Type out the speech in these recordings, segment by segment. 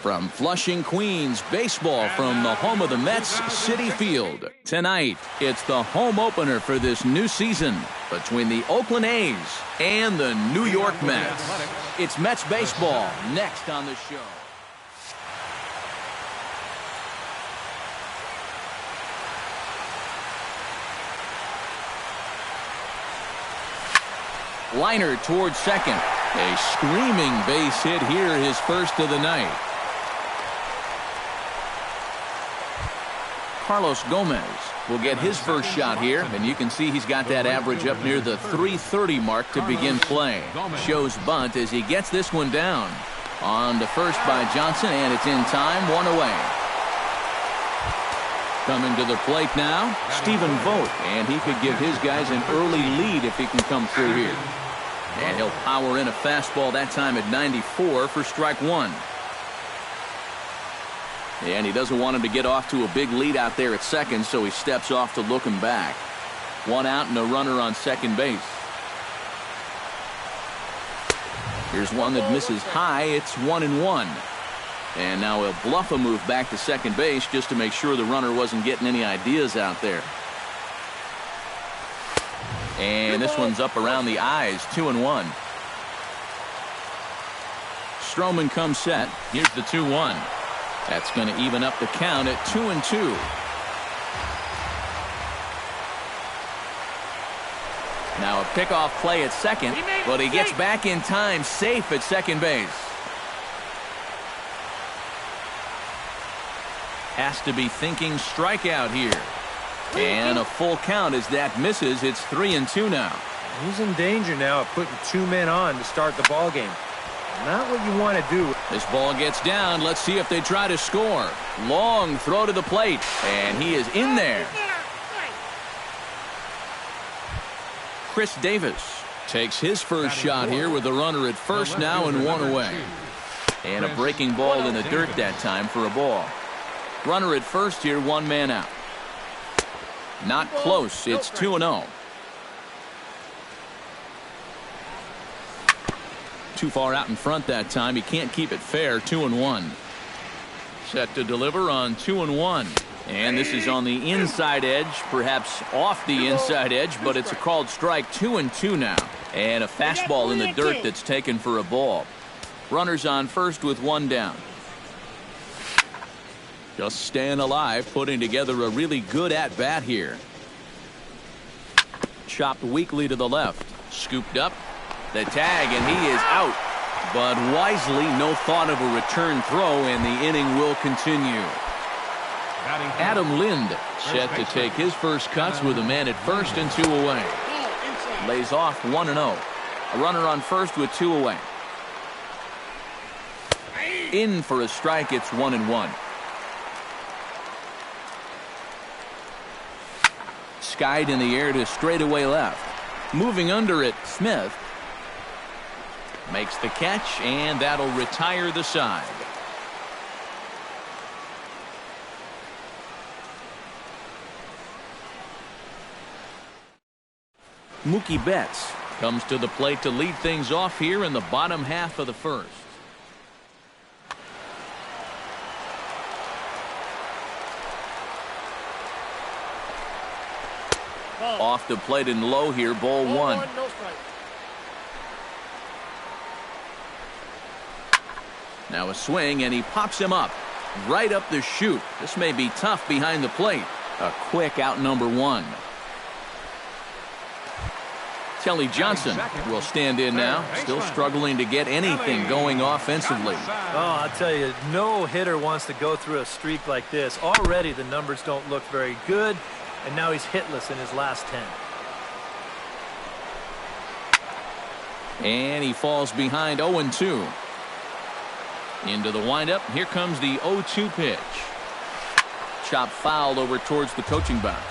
From Flushing, Queens, baseball from the home of the Mets, Citi Field. Tonight, it's the home opener for this new season between the Oakland A's and the New York Mets. It's Mets baseball next on the show. Liner towards second. A screaming base hit here, his first of the night. Carlos Gomez will get his first shot here, and you can see he's got that average up near the .330 mark to begin play. Shows bunt as he gets this one down. On to first by Johnson, and it's in time, one away. Coming to the plate now, Stephen Vogt, and he could give his guys an early lead if he can come through here. And he'll power in a fastball that time at 94 for strike one. And he doesn't want him to get off to a big lead out there at second, so he steps off to look him back. One out and a runner on second base. Here's one that misses high. It's 1-1. And now he'll bluff a move back to second base just to make sure the runner wasn't getting any ideas out there. And this one's up around the eyes, 2-1. Stroman comes set. Here's the 2-1. That's going to even up the count at 2-2. Now a pickoff play at second, but he gets back in time, safe at second base. Has to be thinking strikeout here. And a full count as that misses. It's 3-2 now. He's in danger now of putting two men on to start the ball game. Not what you want to do. This ball gets down. Let's see if they try to score. Long throw to the plate, and he is in there. Chris Davis takes his first shot here with a runner at first now and one away. And a breaking ball in the dirt that time for a ball. Runner at first here, one man out. Not close. It's 2-0. Too far out in front that time. He can't keep it fair. 2-1. Set to deliver on 2-1. And this is on the inside edge, perhaps off the inside edge, but it's a called strike. 2-2 now. And a fastball in the dirt that's taken for a ball. Runners on first with one down. Just staying alive, putting together a really good at-bat here. Chopped weakly to the left. Scooped up. The tag, and he is out. But wisely, no thought of a return throw, and the inning will continue. Adam Lind set to take his first cuts with a man at first and two away. Lays off 1-0. A runner on first with two away. In for a strike. It's 1-1. Skied in the air to straightaway left. Moving under it, Smith makes the catch, and that'll retire the side. Mookie Betts comes to the plate to lead things off here in the bottom half of the first. Off the plate and low here, ball one. Now a swing, and he pops him up right up the chute. This may be tough behind the plate. A quick out number one. Kelly Johnson will stand in now, still struggling to get anything going offensively. Oh, I'll tell you, no hitter wants to go through a streak like this. Already the numbers don't look very good, and now he's hitless in his last 10. And he falls behind 0-2. Into the windup. Here comes the 0-2 pitch. Chop foul over towards the coaching box.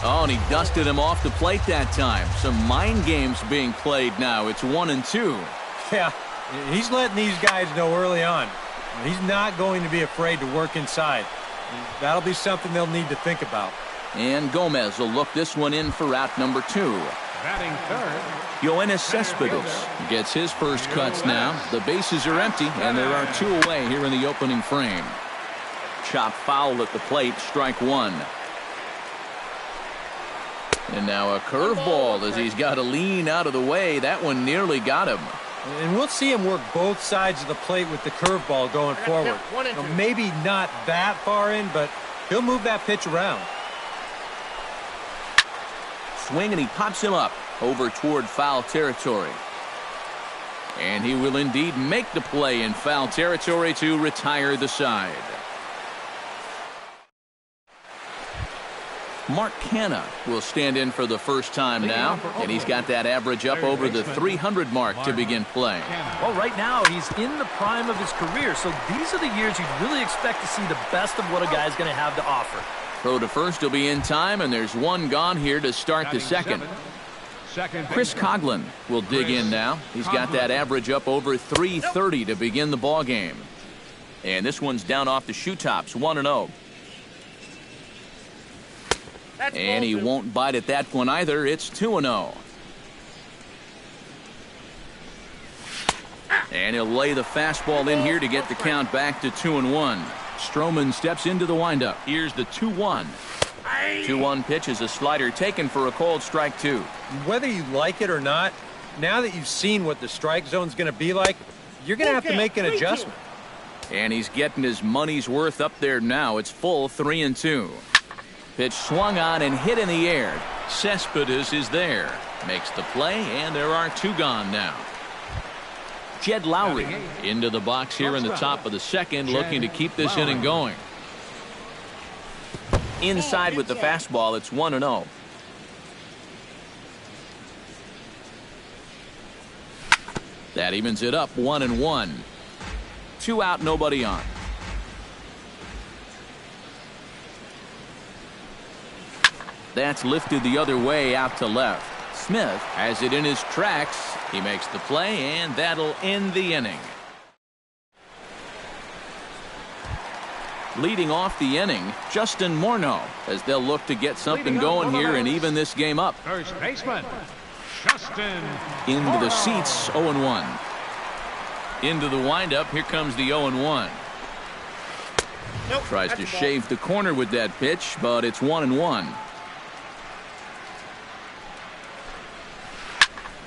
Oh, and he dusted him off the plate that time. Some mind games being played now. It's 1-2. Yeah, he's letting these guys know early on. He's not going to be afraid to work inside. That'll be something they'll need to think about. And Gomez will look this one in for out number two. Yoenis Cespedes gets his first cuts now. The bases are empty, and there are two away here in the opening frame. Chop foul at the plate, strike one. And now a curveball as he's got to lean out of the way. That one nearly got him. And we'll see him work both sides of the plate with the curveball going forward. Maybe not that far in, but he'll move that pitch around. Swing, and he pops him up over toward foul territory. And he will indeed make the play in foul territory to retire the side. Mark Canha will stand in for the first time now, and he's got that average up over the 300 mark to begin play. Well, right now he's in the prime of his career, so these are the years you'd really expect to see the best of what a guy's going to have to offer. Throw to first will be in time, and there's one gone here to start the second. Chris Coghlan will dig in now. He's got that average up over 330 to begin the ball game. And this one's down off the shoe tops, 1-0. And he won't bite at that one either. It's 2-0. And he'll lay the fastball in here to get the count back to 2-1. Stroman steps into the windup. Here's the 2-1. 2-1 pitch is a slider taken for a called strike two. Whether you like it or not, now that you've seen what the strike zone's going to be like, you're going to have to make an adjustment. And he's getting his money's worth up there now. It's full 3-2. Pitch swung on and hit in the air. Cespedes is there. Makes the play, and there are two gone now. Jed Lowry into the box here in the top of the second, looking to keep this inning going. Inside with the fastball, it's 1-0. That evens it up, 1-1. 2 out, nobody on. That's lifted the other way out to left. Smith has it in his tracks. He makes the play, and that'll end the inning. Leading off the inning, Justin Morneau, as they'll look to get something going here and even this game up. First baseman, Justin Into the seats, 0-1. Into the windup, here comes the 0-1. Tries to shave the corner with that pitch, but it's 1-1.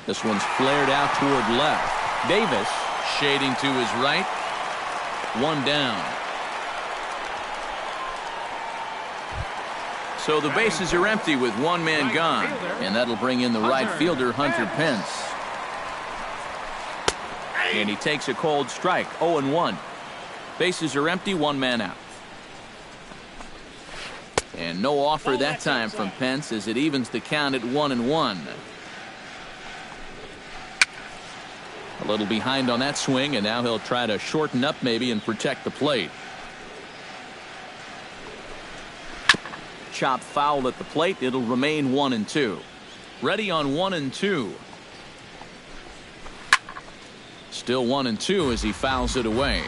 This one's flared out toward left. Davis shading to his right. One down. So the bases are empty with one man gone. And that'll bring in the right fielder, Hunter Pence. And he takes a cold strike, 0-1. Bases are empty, one man out. And no offer that time from Pence as it evens the count at 1-1. A little behind on that swing, and now he'll try to shorten up maybe and protect the plate. Chop foul at the plate. It'll remain 1-2. Ready on 1-2. Still 1-2 as he fouls it away.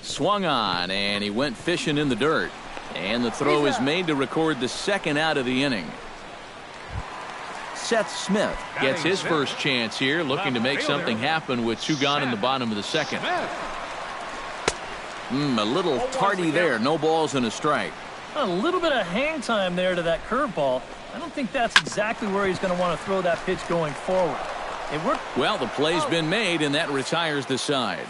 Swung on, and he went fishing in the dirt. And the throw is made to record the second out of the inning. Seth Smith gets his first chance here, looking to make something happen with two gone in the bottom of the second. A little tardy there. No balls and a strike. A little bit of hang time there to that curveball. I don't think that's exactly where he's going to want to throw that pitch going forward. It worked. Well, the play's been made, and that retires the side.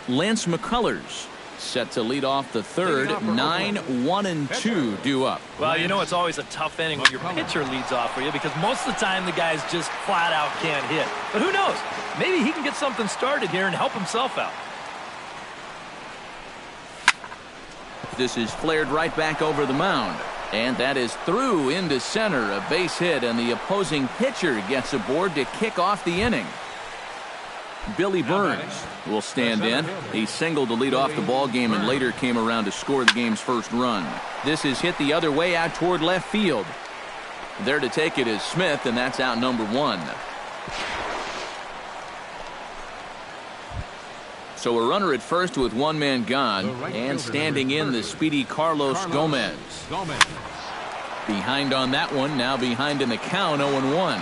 Lance McCullers set to lead off the third. 9-1-2 due up. Well, you know it's always a tough inning when your pitcher leads off for you because most of the time the guys just flat out can't hit. But who knows? Maybe he can get something started here and help himself out. This is flared right back over the mound. And that is through into center. A base hit, and the opposing pitcher gets aboard to kick off the inning. Billy Burns will stand in. He singled to lead off the ball game and later came around to score the game's first run. This is hit the other way out toward left field. There to take it is Smith, and that's out number one. So a runner at first with one man gone, and standing in the speedy Carlos Gomez. Behind on that one, now behind in the count, 0-1.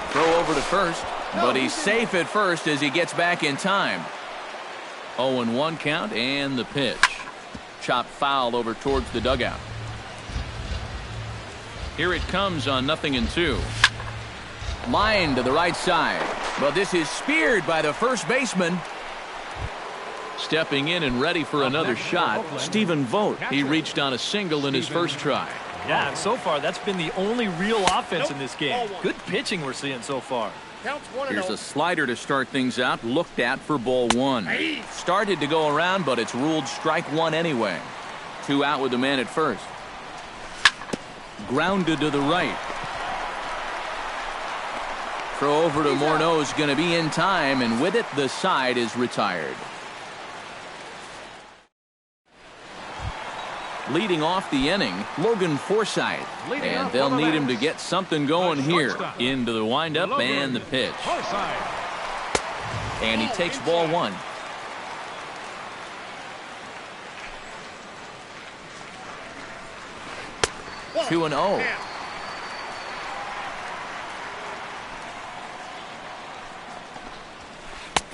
Throw over to first, but he's safe at first as he gets back in time. 0-1 count and the pitch. Chop foul over towards the dugout. Here it comes on 0-2. Line to the right side, but this is speared by the first baseman. Stepping in and ready for another shot, Stephen Vogt. He reached on a single in his first try. Yeah, and so far that's been the only real offense in this game. Good pitching we're seeing so far. Here's a slider to start things out, looked at for ball one. Started to go around, but it's ruled strike one anyway. 2 out with the man at first. Grounded to the right. Throw over to Morneau is going to be in time, and with it, the side is retired. Leading off the inning, Logan Forsythe. And they'll need him to get something going here. Into the windup and the pitch. And he takes ball one. 2-0.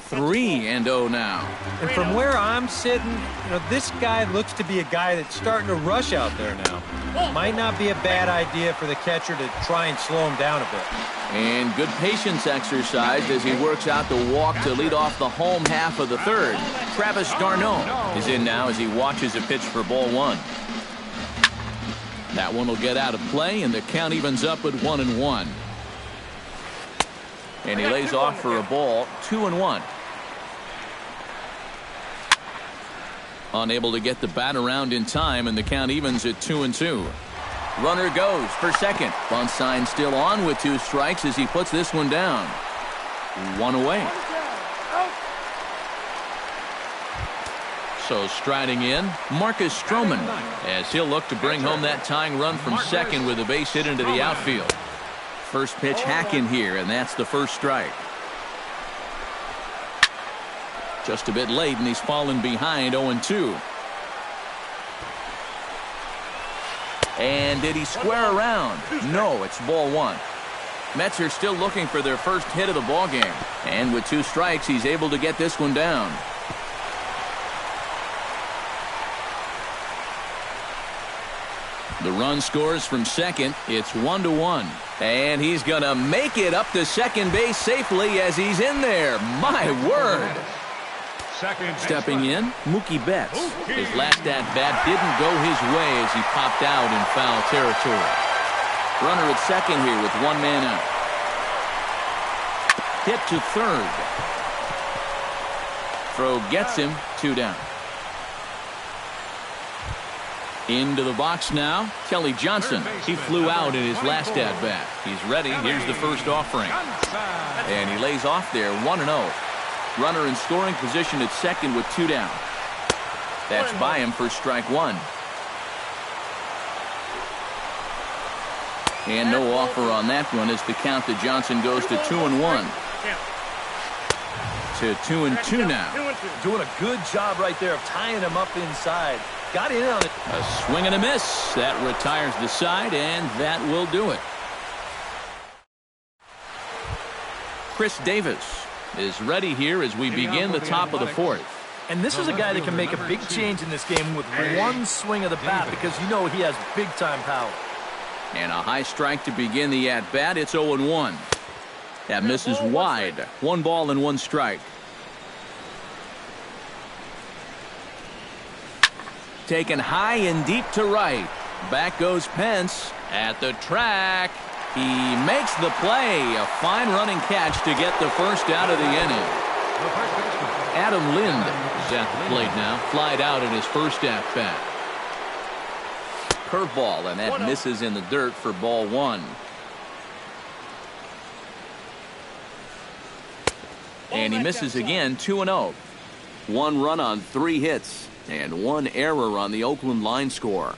3-0 now. And from where I'm sitting, this guy looks to be a guy that's starting to rush out there now. Might not be a bad idea for the catcher to try and slow him down a bit. And good patience exercised as he works out the walk to lead off the home half of the third. Travis d'Arnaud is in now as he watches a pitch for ball one. That one will get out of play, and the count evens up at 1-1. And he lays off for a ball, 2-1. Unable to get the bat around in time, and the count evens at 2-2. Runner goes for second. Bunt sign still on with 2 strikes as he puts this one down. 1 away. So striding in, Marcus Stroman, as he'll look to bring home that tying run from second with a base hit into the outfield. First pitch hack in here, and that's the first strike. Just a bit late, and he's fallen behind 0-2. And did he square around? No, it's ball one. Mets are still looking for their first hit of the ball game, and with 2 strikes, he's able to get this one down. The run scores from second. It's 1-1. And he's going to make it up to second base safely as he's in there. My word. Stepping in, Mookie Betts. His last at-bat didn't go his way as he popped out in foul territory. Runner at second here with 1 man out. Hit to third. Throw gets him, 2 down. Into the box now, Kelly Johnson. He flew out in his last at-bat. He's ready. Here's the first offering. And he lays off there, 1-0. Runner in scoring position at second with 2 down. That's by him for strike one. And no offer on that one as the count to Johnson goes to 2-1. To 2-2 now. Doing a good job right there of tying him up inside. Got in on it. A swing and a miss. That retires the side, and that will do it. Chris Davis is ready here as we begin the top of the fourth. And this is a guy that can make a big change in this game with 1 swing of the bat because he has big-time power. And a high strike to begin the at-bat. It's 0-1. That misses wide. 1 ball and 1 strike. Taken high and deep to right. Back goes Pence at the track. He makes the play. A fine running catch to get the first out of the inning. Adam Lind is at the plate now. Flied out in his first at-bat. Curveball, and that misses in the dirt for ball one. And he misses again, 2-0. 1 run on 3 hits and 1 error on the Oakland line score.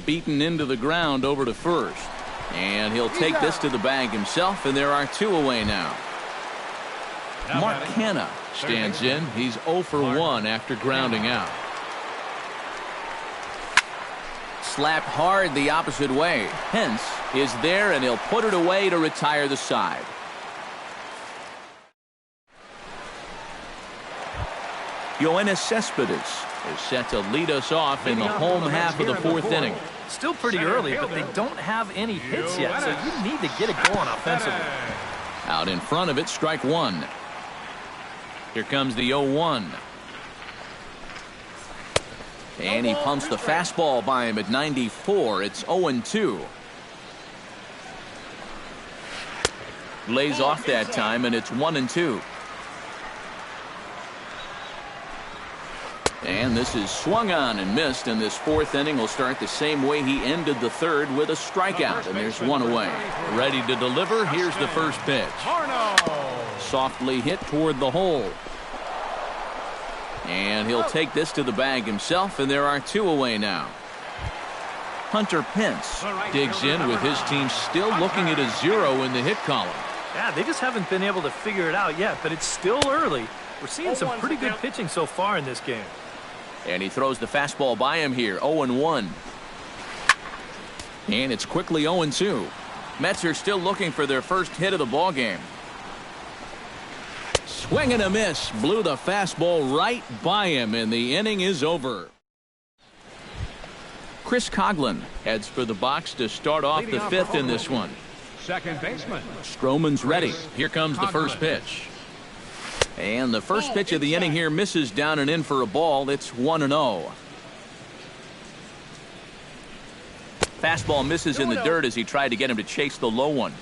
Beaten into the ground over to first. And he'll take this to the bag himself, and there are 2 away now. Mark Canha stands in. He's 0 for 1 after grounding out. Slapped hard the opposite way. Pence is there, and he'll put it away to retire the side. Yoenis Cespedes is set to lead us off in the home half of the 4th inning. Still pretty early, but they don't have any hits yet, so you need to get it going offensively. Out in front of it, strike one. Here comes the 0-1. And he pumps the fastball by him at 94. It's 0-2. Lays off that time, and it's 1-2. And this is swung on and missed, and this 4th inning will start the same way he ended the 3rd with a strikeout, and there's one away. Ready to deliver. Here's the first pitch. Softly hit toward the hole. And he'll take this to the bag himself, and there are 2 away now. Hunter Pence digs in with his team still looking at a 0 in the hit column. Yeah, they just haven't been able to figure it out yet, but it's still early. We're seeing some pretty good pitching so far in this game. And he throws the fastball by him here, 0-1. And it's quickly 0-2. Mets are still looking for their first hit of the ball game. Swing and a miss. Blew the fastball right by him, and the inning is over. Chris Coghlan heads for the box to start off the 5th in this one. Second baseman. Stroman's ready. Here comes the first pitch. And the first pitch of the inning here misses down and in for a ball. It's 1-0. Fastball misses in the dirt as he tried to get him to chase the low one.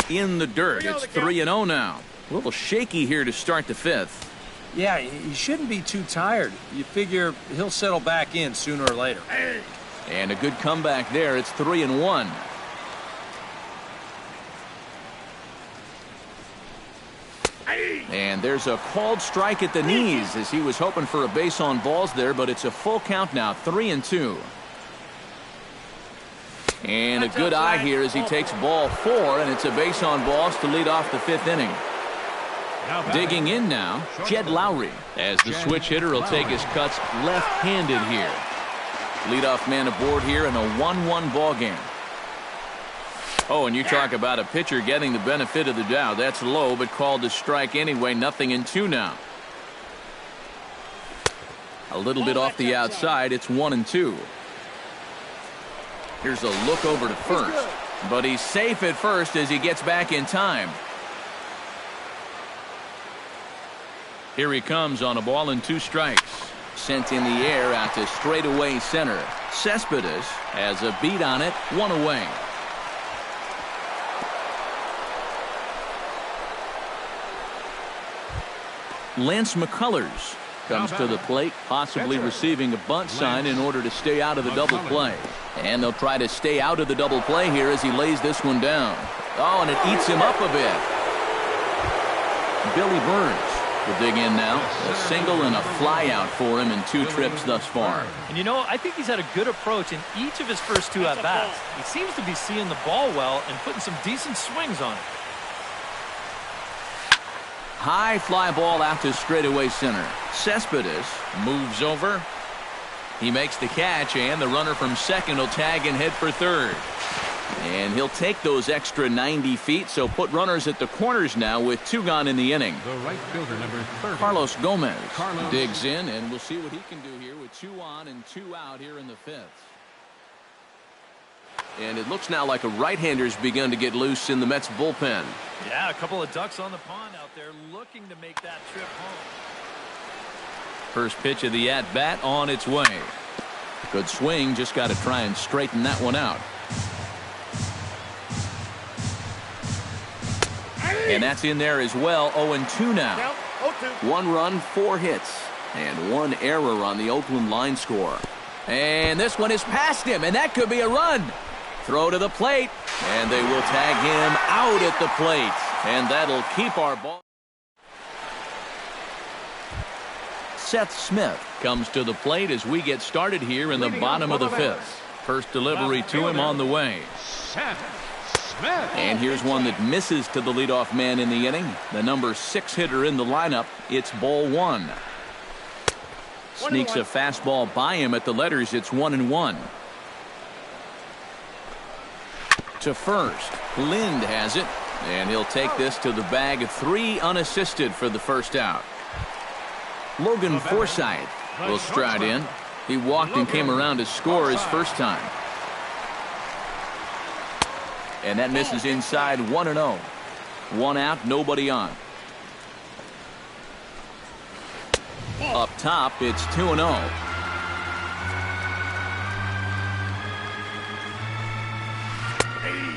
In the dirt. It's 3-0 now. A little shaky here to start the 5th. Yeah, he shouldn't be too tired. You figure he'll settle back in sooner or later. And a good comeback there. It's 3-1. And there's a called strike at the knees as he was hoping for a base on balls there, but it's a full count now, 3-2. And a good eye here as he takes ball 4, and it's a base on balls to lead off the 5th inning. Digging in now, Jed Lowry, as the switch hitter will take his cuts left-handed here. Leadoff man aboard here in a 1-1 ball game. Oh, and you talk about a pitcher getting the benefit of the doubt. That's low, but called to strike anyway. 0-2 now. A little bit off the outside. It's 1-2. Here's a look over to first, but he's safe at first as he gets back in time. Here he comes on a ball and 2 strikes. Sent in the air out to straightaway center. Cespedes has a beat on it, 1 away. Lance McCullers comes to the plate, possibly receiving a bunt sign in order to stay out of the double play. And they'll try to stay out of the double play here as he lays this one down. Oh, and it eats him up a bit. Billy Burns will dig in now. A single and a fly out for him in 2 trips thus far. And you know, I think he's had a good approach in each of his first 2 at-bats. He seems to be seeing the ball well and putting some decent swings on it. High fly ball out to straightaway center. Cespedes moves over. He makes the catch, and the runner from second will tag and head for third. And he'll take those extra 90 feet, so put runners at the corners now with 2 gone in the inning. The right fielder, number 30. Carlos Gomez digs in, and we'll see what he can do here with 2 on and 2 out here in the 5th. And it looks now like a right-hander's begun to get loose in the Mets bullpen. Yeah, a couple of ducks on the pond out there looking to make that trip home. First pitch of the at-bat on its way. Good swing, just got to try and straighten that one out. And that's in there as well. 0-2 now. 1 run, 4 hits, and 1 error on the Oakland line score. And this one is past him, and that could be a run. Throw to the plate, and they will tag him out at the plate. And that'll keep our ball. Seth Smith comes to the plate as we get started here in the bottom of the 5th. First delivery to him on the way. Seth And here's one that misses to the leadoff man in the inning. The number 6 hitter in the lineup. It's ball 1. Sneaks a fastball by him at the letters. It's 1-1. To first. Lind has it. And he'll take this to the bag. 3 unassisted for the first out. Logan Forsythe will stride in. He walked and came around to score his first time. And that misses inside. 1-0. 1 out, nobody on. Up top, it's 2-0.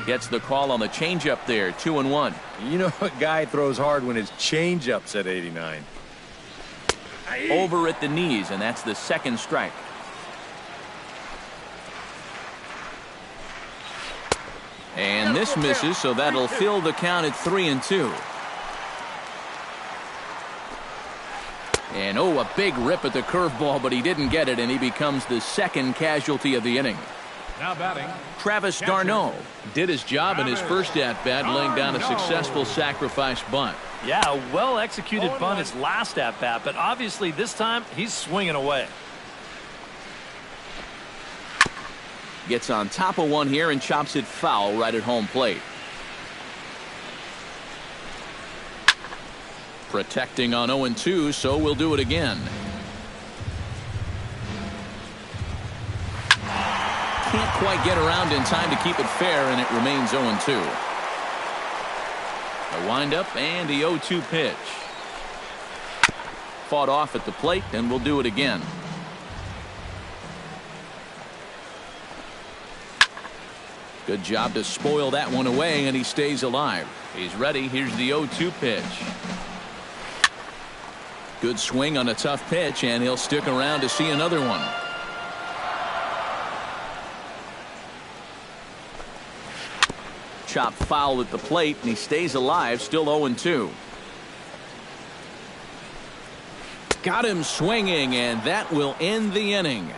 Gets the call on the changeup there. 2-1. You know a guy throws hard when his changeup's at 89. Over at the knees, and that's the second strike. And this misses, so that'll fill the count at 3-2. And a big rip at the curveball, but he didn't get it, and he becomes the second casualty of the inning. Now batting, Travis d'Arnaud did his job in his first at-bat, laying down a successful sacrifice bunt. Yeah, a well-executed bunt his last at-bat, but obviously this time he's swinging away. Gets on top of one here and chops it foul right at home plate. Protecting on 0-2, so we'll do it again. Can't quite get around in time to keep it fair, and it remains 0-2. A windup and the 0-2 pitch. Fought off at the plate, and we'll do it again. Good job to spoil that one away, and he stays alive. He's ready. Here's the 0-2 pitch. Good swing on a tough pitch, and he'll stick around to see another one. Chop foul at the plate, and he stays alive, still 0-2. Got him swinging, and that will end the inning.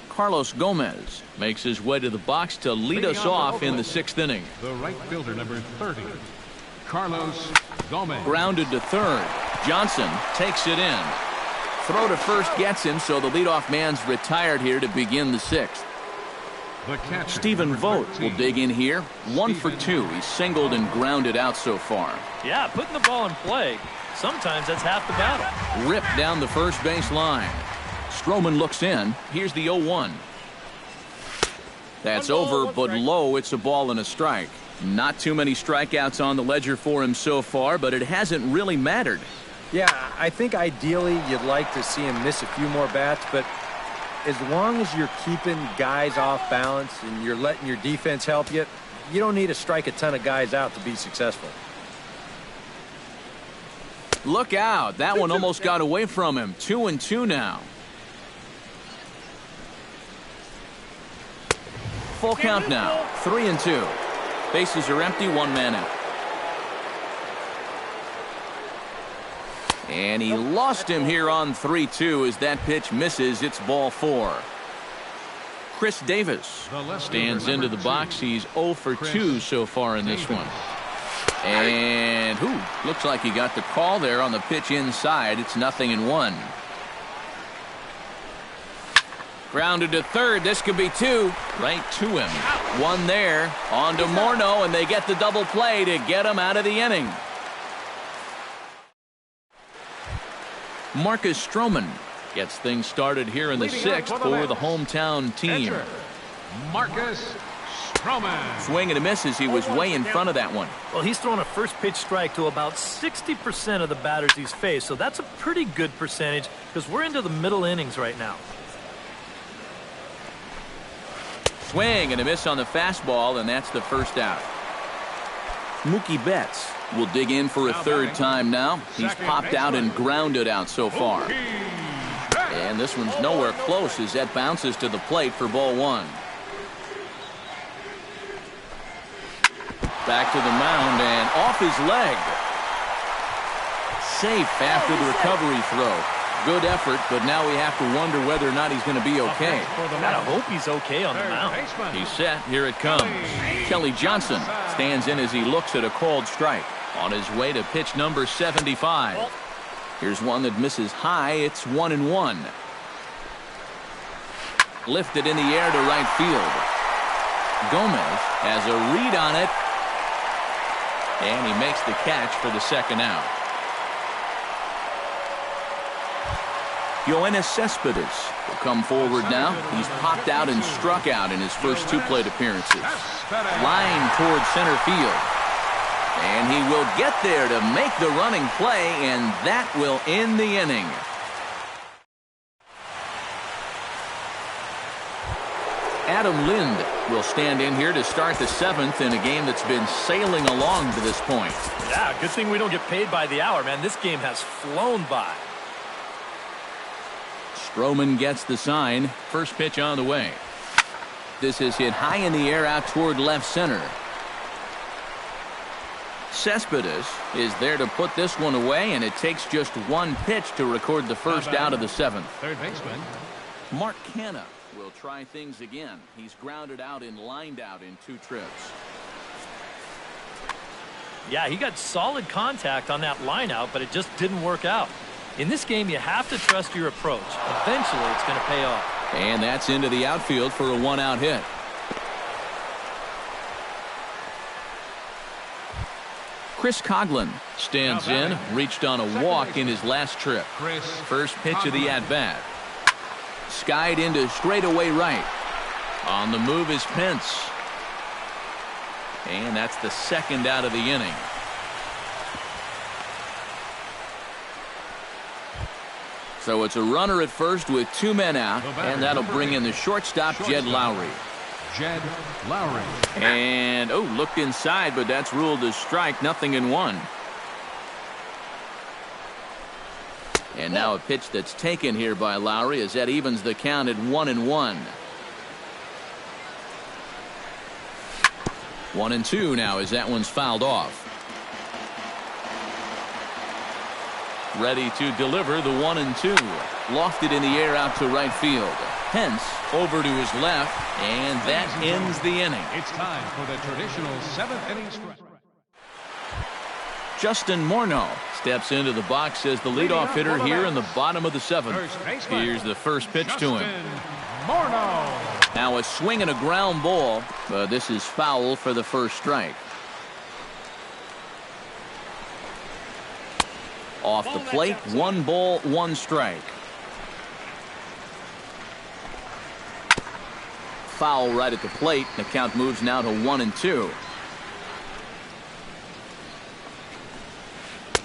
Carlos Gomez makes his way to the box to lead us off in the 6th inning. the right fielder, number 30, Carlos Gomez. Grounded to third. Johnson takes it in. Throw to first gets him, so the leadoff man's retired here to begin the 6th. The catcher, Stephen number Vogt 13, will dig in here. 1 for 2. He's singled and grounded out so far. Yeah, putting the ball in play. Sometimes that's half the battle. Ripped down the first base line. Stroman looks in. Here's the 0-1. That's over, but low. It's a ball and a strike. Not too many strikeouts on the ledger for him so far, but it hasn't really mattered. Yeah, I think ideally you'd like to see him miss a few more bats, but as long as you're keeping guys off balance and you're letting your defense help you, you don't need to strike a ton of guys out to be successful. Look out. That one almost got away from him. 2-2 now. Full count now. 3-2. Bases are empty. 1 man out. And he lost him here on 3-2 as that pitch misses. It's ball 4. Chris Davis stands into the box. He's 0 for 2 so far in this one. And looks like he got the call there on the pitch inside. It's 0-1. Grounded to third. This could be 2. Right to him. 1 there. On to Morneau, and they get the double play to get him out of the inning. Marcus Stroman gets things started here in the 6th for the hometown team. Marcus Stroman. Swing and a miss as he was way in front of that one. Well, he's thrown a first pitch strike to about 60% of the batters he's faced, so that's a pretty good percentage because we're into the middle innings right now. Swing and a miss on the fastball, and that's the first out. Mookie Betts will dig in for a 3rd time now. He's popped out and grounded out so far. And this one's nowhere close as that bounces to the plate for ball 1. Back to the mound and off his leg. Safe after the recovery throw. good effort, but now we have to wonder whether or not he's going to be okay. Gotta hope he's okay on the mound. He's set. Here it comes. Kelly Johnson stands in as he looks at a called strike. On his way to pitch number 75. Here's one that misses high. It's 1-1. Lifted in the air to right field. Gomez has a read on it. And he makes the catch for the second out. Yoenis Cespedes will come forward now. He's popped out and struck out in his first 2 plate appearances. Line toward center field. And he will get there to make the running play, and that will end the inning. Adam Lind will stand in here to start the 7th in a game that's been sailing along to this point. Yeah, good thing we don't get paid by the hour, man. This game has flown by. Stroman gets the sign. First pitch on the way. This is hit high in the air out toward left center. Cespedes is there to put this one away, and it takes just 1 pitch to record the first out of the 7th. Third baseman. Mark Canha will try things again. He's grounded out and lined out in 2 trips. Yeah, he got solid contact on that line out, but it just didn't work out. In this game, you have to trust your approach. Eventually, it's going to pay off. And that's into the outfield for a 1-out hit. Chris Coghlan stands in, reached on a walk in his last trip. First pitch of the at-bat. Skied into straightaway right. On the move is Pence. And that's the second out of the inning. So it's a runner at first with 2 men out, and that'll bring in the shortstop, Jed Lowry. Jed Lowry. And, looked inside, but that's ruled as strike, 0-1. And now a pitch that's taken here by Lowry as that evens the count at 1-1. 1-2 now as that one's fouled off. Ready to deliver the 1-2. Lofted in the air out to right field. Pence over to his left, and that ends the inning. It's time for the traditional 7th inning stretch. Justin Morneau steps into the box as the leadoff hitter here in the bottom of the 7th. Here's the first pitch to him. Morneau. Now a swing and a ground ball, but this is foul for the first strike. Off the plate, 1 ball, 1 strike. Foul right at the plate. The count moves now to 1-2.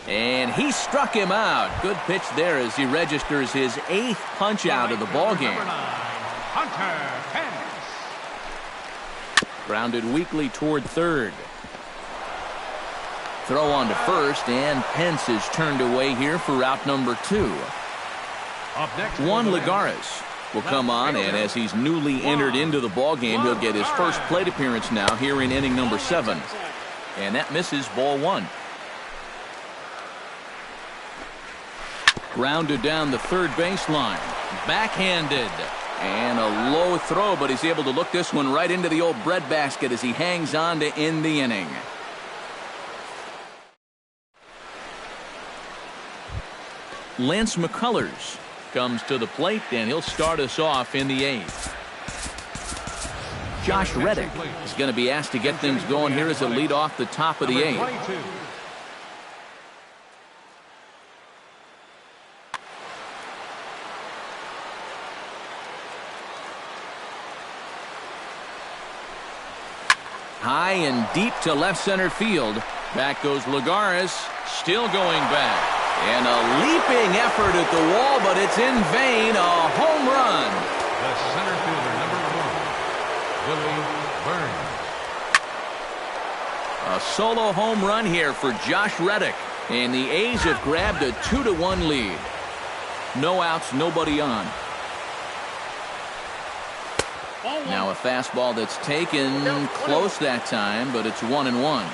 And he struck him out. Good pitch there as he registers his 8th punch out of the ball game. Hunter Pence. Grounded weakly toward third. Throw on to first, and Pence is turned away here for out number 2. Juan Lagares will come on, and as he's newly entered into the ball game, he'll get his first plate appearance now here in inning number 7. And that misses, ball 1. Grounded down the third baseline. Backhanded. And a low throw, but he's able to look this one right into the old breadbasket as he hangs on to end the inning. Lance McCullers comes to the plate, and he'll start us off in the 8th. Josh Reddick is going to be asked to get things going here as a lead off the top of the 8th. High and deep to left center field. Back goes Lagares, still going back. And a leaping effort at the wall, but it's in vain. A home run. The center fielder, number 1, Willie Byrne. A solo home run here for Josh Reddick. And the A's have grabbed a 2-1 lead. No outs, nobody on. Now a fastball that's taken close that time, but it's 1-1.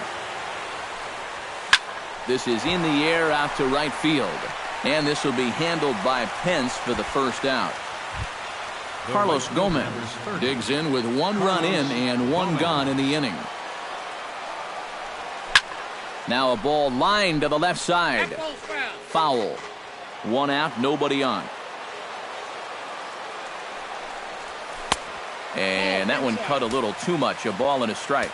This is in the air out to right field. And this will be handled by Pence for the first out. Carlos Gomez digs in with 1 run in and 1 gone in the inning. Now a ball lined to the left side. Foul. 1 out, nobody on. And that one cut a little too much. A ball and a strike.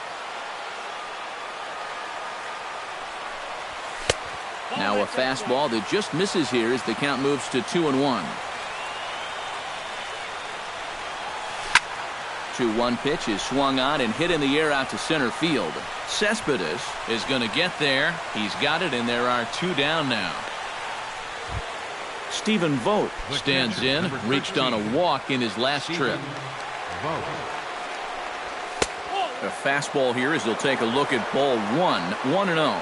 Now a fastball that just misses here as the count moves to 2-1. 2-1 pitch is swung on and hit in the air out to center field. Cespedes is going to get there. He's got it, and there are 2 down now. Stephen Vogt stands in, reached on a walk in his last trip. A fastball here as he'll take a look at ball 1-0.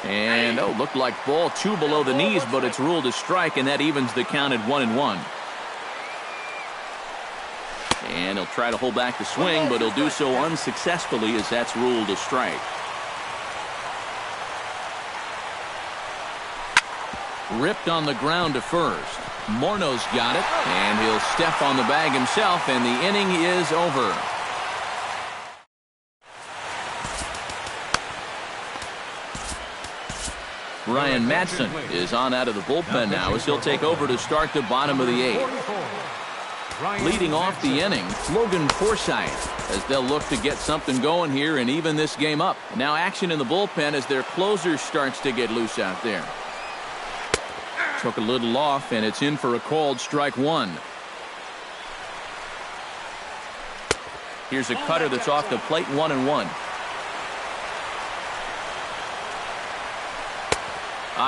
And looked like ball 2 below the knees, but it's ruled a strike, and that evens the count at 1-1. And he'll try to hold back the swing, but he'll do so unsuccessfully as that's ruled a strike. Ripped on the ground to first. Morno's got it, and he'll step on the bag himself, and the inning is over. Ryan Madsen is on out of the bullpen now as he'll take over to start the bottom of the 8th. Leading off the inning, Logan Forsythe, as they'll look to get something going here and even this game up. Now action in the bullpen as their closer starts to get loose out there. Took a little off, and it's in for a called strike 1. Here's a cutter that's off the plate, 1-1.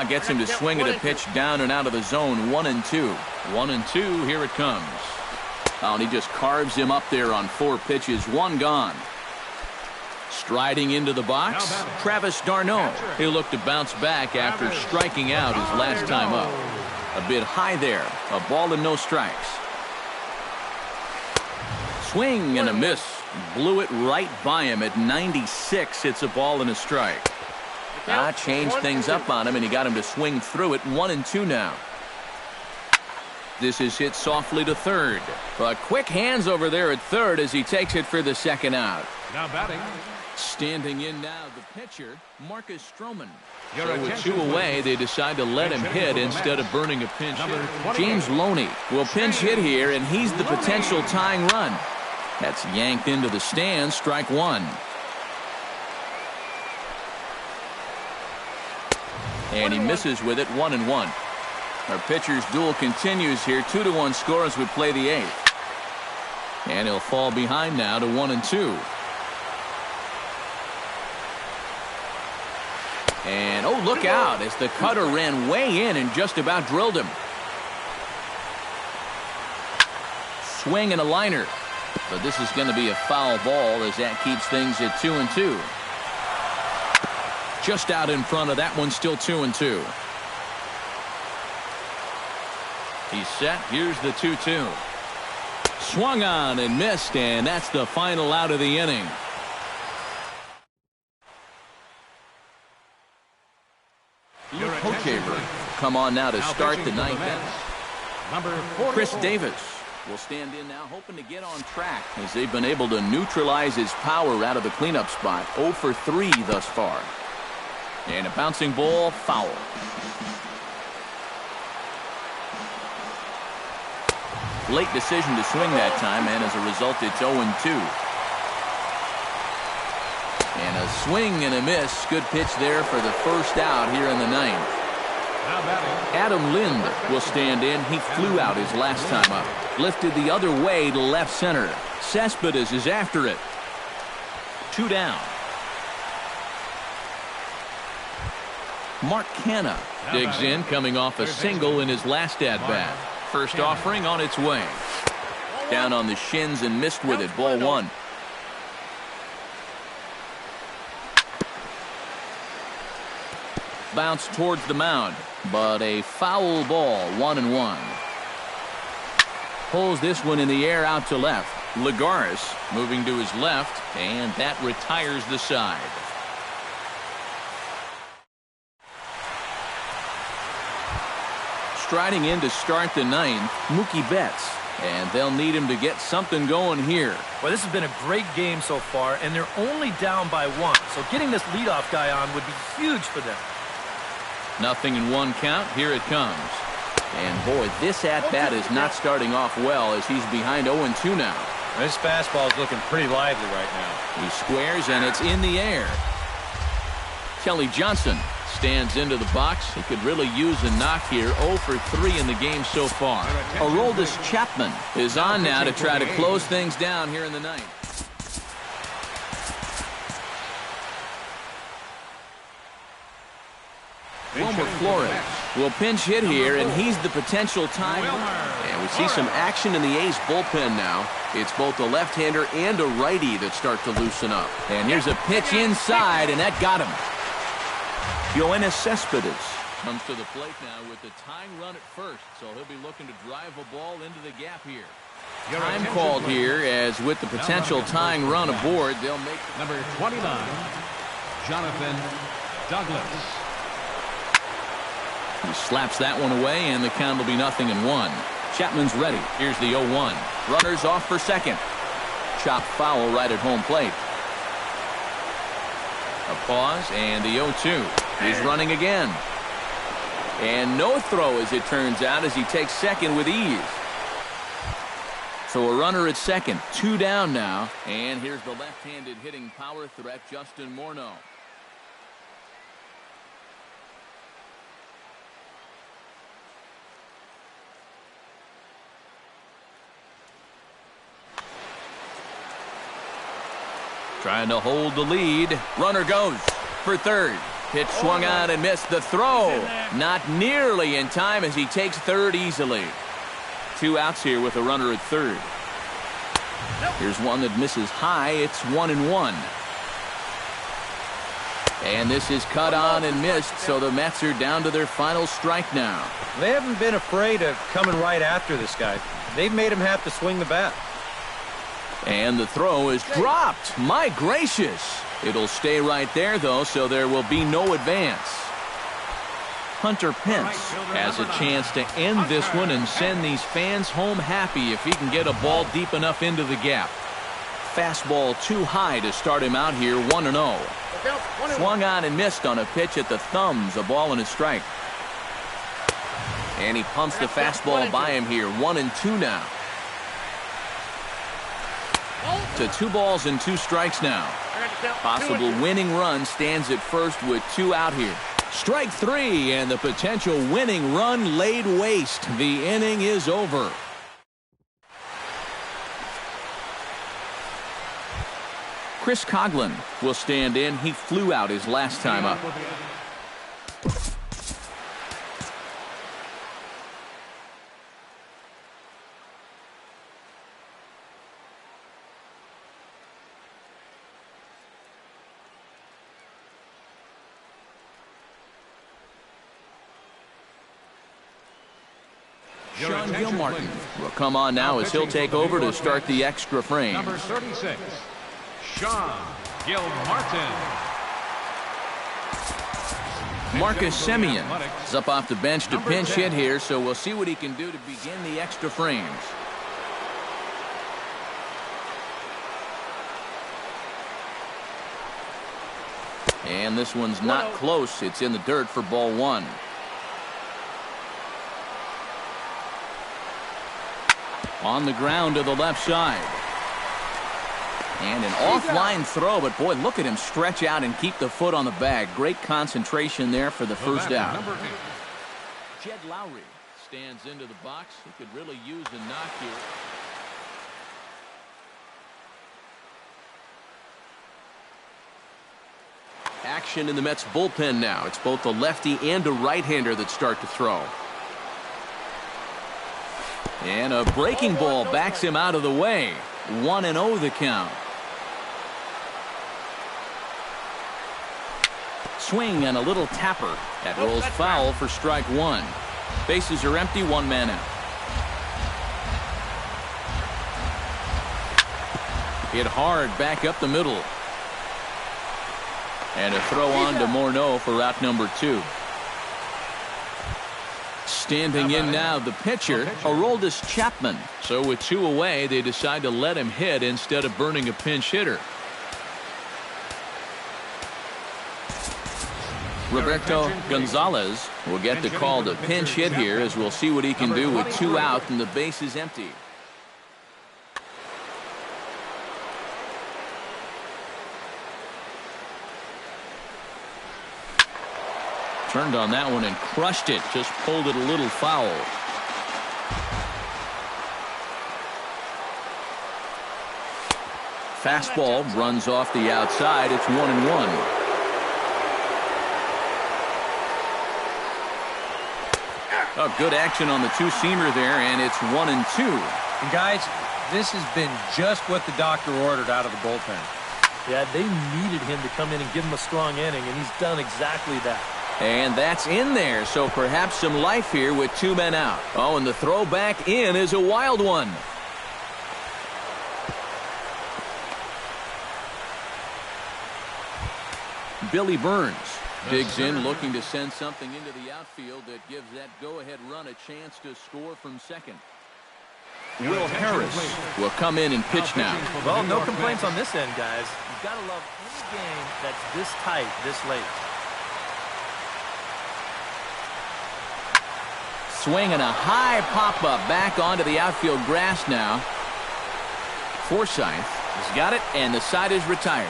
Gets him to swing at a pitch down and out of the zone, 1-2. 1-2, here it comes. And he just carves him up there on 4 pitches, 1 gone. Striding into the box, Travis d'Arnaud. He'll look to bounce back after striking out his last time up. A bit high there, a ball and no strikes. Swing and a miss. Blew it right by him at 96. It's a ball and a strike. Changed things up on him, and he got him to swing through it. 1-2 now. This is hit softly to third. But quick hands over there at third as he takes it for the second out. Now batting. Standing in now, the pitcher, Marcus Stroman. So with 2 away, they decide to let him hit instead of burning a pinch hit. James Loney will pinch hit here, and he's the potential tying run. That's yanked into the stands, strike 1. And he misses with it, 1-1. Our pitcher's duel continues here. 2-1 score as we play the 8th. And he'll fall behind now to 1-2. And look out as the cutter ran way in and just about drilled him. Swing and a liner. But this is going to be a foul ball as that keeps things at 2-2. Just out in front of that one, still 2-2. He's set. Here's the 2-2. Swung on and missed, and that's the final out of the inning. Hochever come on now to start the 9th inning. Chris Davis will stand in now, hoping to get on track as they've been able to neutralize his power out of the cleanup spot. 0 for 3 thus far. And a bouncing ball, foul. Late decision to swing that time, and as a result, it's 0-2. And a swing and a miss. Good pitch there for the first out here in the 9th. Adam Lind will stand in. He flew out his last time up. Lifted the other way to left center. Cespedes is after it. 2 down. Mark Canha digs in, coming off a single in his last at-bat. First offering on its way. Down on the shins and missed with it. Ball 1. Bounce towards the mound, but a foul ball, 1-1. Pulls this one in the air out to left. Lagares moving to his left, and that retires the side. striding in to start the ninth, Mookie Betts. And they'll need him to get something going here. Well, this has been a great game so far, and they're only down by 1. So getting this leadoff guy on would be huge for them. Nothing in one count. Here it comes. And boy, this at-bat is not starting off well as he's behind 0-2 now. This fastball is looking pretty lively right now. He squares, and it's in the air. Kelly Johnson stands into the box. He could really use a knock here. 0 for 3 in the game so far. Aroldis Chapman is on now to try to close things down here in the ninth. Wilmer Flores will pinch hit here, and he's the potential time. And we see some action in the A's bullpen now. It's both a left-hander and a righty that start to loosen up. And here's a pitch inside, and that got him. Yoenis Cespedes comes to the plate now with the tying run at first, so he'll be looking to drive a ball into the gap here. Time called here, as with the potential tying run aboard, they'll make number 29, Jonathan Douglas. He slaps that one away, and the count will be 0-1. Chapman's ready. Here's the 0-1. Runners off for second. Chopped foul right at home plate. A pause, and the 0-2. He's running again. And no throw, as it turns out, as he takes second with ease. So a runner at second. 2 down now. And here's the left-handed hitting power threat, Justin Morneau. Trying to hold the lead. Runner goes for third. Pitch swung on and missed. The throw not nearly in time as he takes third easily. 2 outs here with a runner at third. Here's one that misses high. It's 1-1. And this is cut on and missed, so the Mets are down to their final strike now. They haven't been afraid of coming right after this guy. They've made him have to swing the bat. And the throw is dropped. My gracious. It'll stay right there, though, so there will be no advance. Hunter Pence has a chance to end this one and send these fans home happy if he can get a ball deep enough into the gap. Fastball too high to start him out here, 1-0. Swung on and missed on a pitch at the thumbs, a ball and a strike. And he pumps the fastball by him here, 1-2 now. To 2 balls and 2 strikes now. Possible winning run stands at first with 2 out here. Strike 3, and the potential winning run laid waste. The inning is over. Chris Coghlan will stand in. He flew out his last time up. Sean Gilmartin will come on now as he'll take over to start the extra frame. Number 36, Sean Gilmartin. Marcus Semien is up off the bench to pinch hit here, so we'll see what he can do to begin the extra frames. And this one's not close. It's in the dirt for ball 1. On the ground to the left side. And an offline throw, but boy, look at him stretch out and keep the foot on the bag. Great concentration there for the first out. Jed Lowry stands into the box. He could really use a knock here. Action in the Mets bullpen now. It's both a lefty and a right-hander that start to throw. And a breaking ball backs him out of the way. 1-0 the count. Swing and a little tapper. That rolls foul for strike 1. Bases are empty, 1 man out. Hit hard back up the middle. And a throw on to Morneau for out number 2. Standing in now, the pitcher, Aroldis Chapman. So with 2 away, they decide to let him hit instead of burning a pinch hitter. Roberto Gonzalez will get the call to pinch hit here, as we'll see what he can do with 2 out and the base is empty. Turned on that one and crushed it. Just pulled it a little foul. Fastball runs off the outside. It's 1-1. Oh, good action on the two-seamer there, and it's 1-2. And guys, this has been just what the doctor ordered out of the bullpen. Yeah, they needed him to come in and give him a strong inning, and he's done exactly that. And that's in there, so perhaps some life here with 2 men out. Oh, and the throw back in is a wild one. Billy Burns digs in, looking to send something into the outfield that gives that go-ahead run a chance to score from second. Will Harris will come in and pitch now. Well, no complaints on this end, guys. You've got to love any game that's this tight, this late. Swing and a high pop-up back onto the outfield grass now. Forsythe has got it, and the side is retired.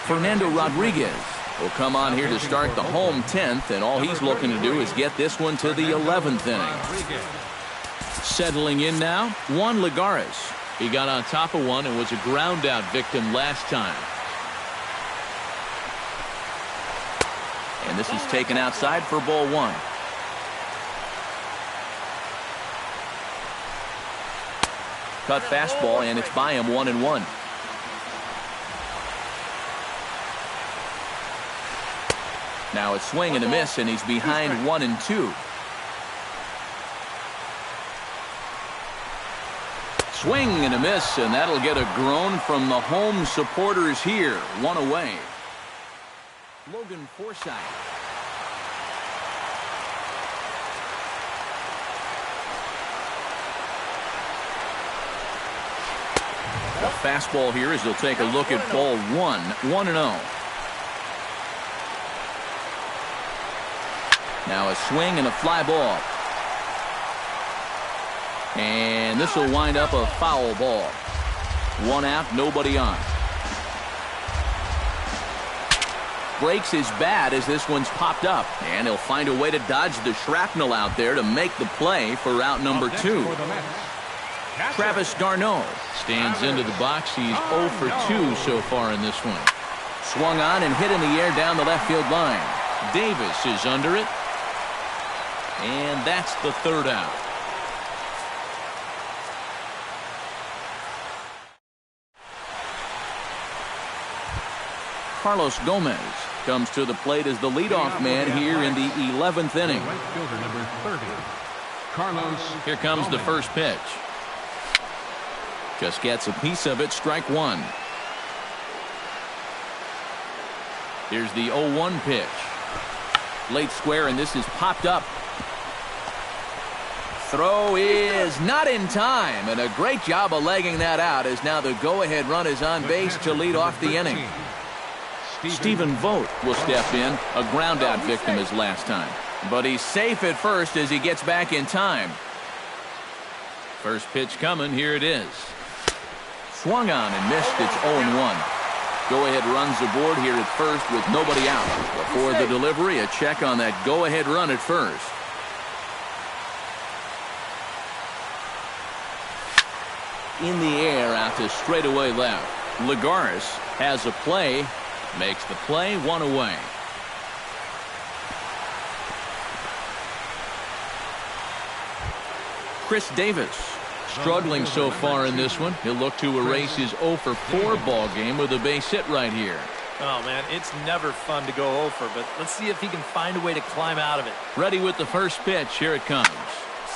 Fernando Rodriguez will come on here to start the home 10th, and all he's looking to do is get this one to the 11th inning. Settling in now, Juan Lagares. He got on top of one and was a ground-out victim last time. And this is taken outside for ball 1. Cut fastball, and it's by him 1-1. Now a swing and a miss, and he's behind 1-2. Swing and a miss, and that'll get a groan from the home supporters here. 1 away. Logan Forsythe. The fastball here as he'll take a look at ball 1. 1-0. Now a swing and a fly ball. And this will wind up a foul ball. 1 out, nobody on. Breaks his bat as this one's popped up. And he'll find a way to dodge the shrapnel out there to make the play for out number 2. Travis d'Arnaud stands into the box. He's 0 for 2 so far in this one. Swung on and hit in the air down the left field line. Davis is under it. And that's the 3rd out. Carlos Gomez comes to the plate as the leadoff man here in the 11th inning. Right fielder number 30, Carlos. Here comes the first pitch. Just gets a piece of it, strike 1. Here's the 0-1 pitch. Late square, and this is popped up. Throw is not in time, and a great job of legging that out as now the go-ahead run is on base to lead off the inning. Stephen Vogt will step in, a ground-out victim his last time. But he's safe at first as he gets back in time. First pitch coming, here it is. Swung on and missed, it's 0-1. Go-ahead runs aboard here at first with nobody out. Before the delivery, a check on that go-ahead run at first. In the air out to straightaway left. Lagares has a play. Makes the play, 1 away. Chris Davis struggling so far in this one. He'll look to erase his 0 for 4 ball game with a base hit right here. Oh, man, it's never fun to go over, but let's see if he can find a way to climb out of it. Ready with the first pitch. Here it comes.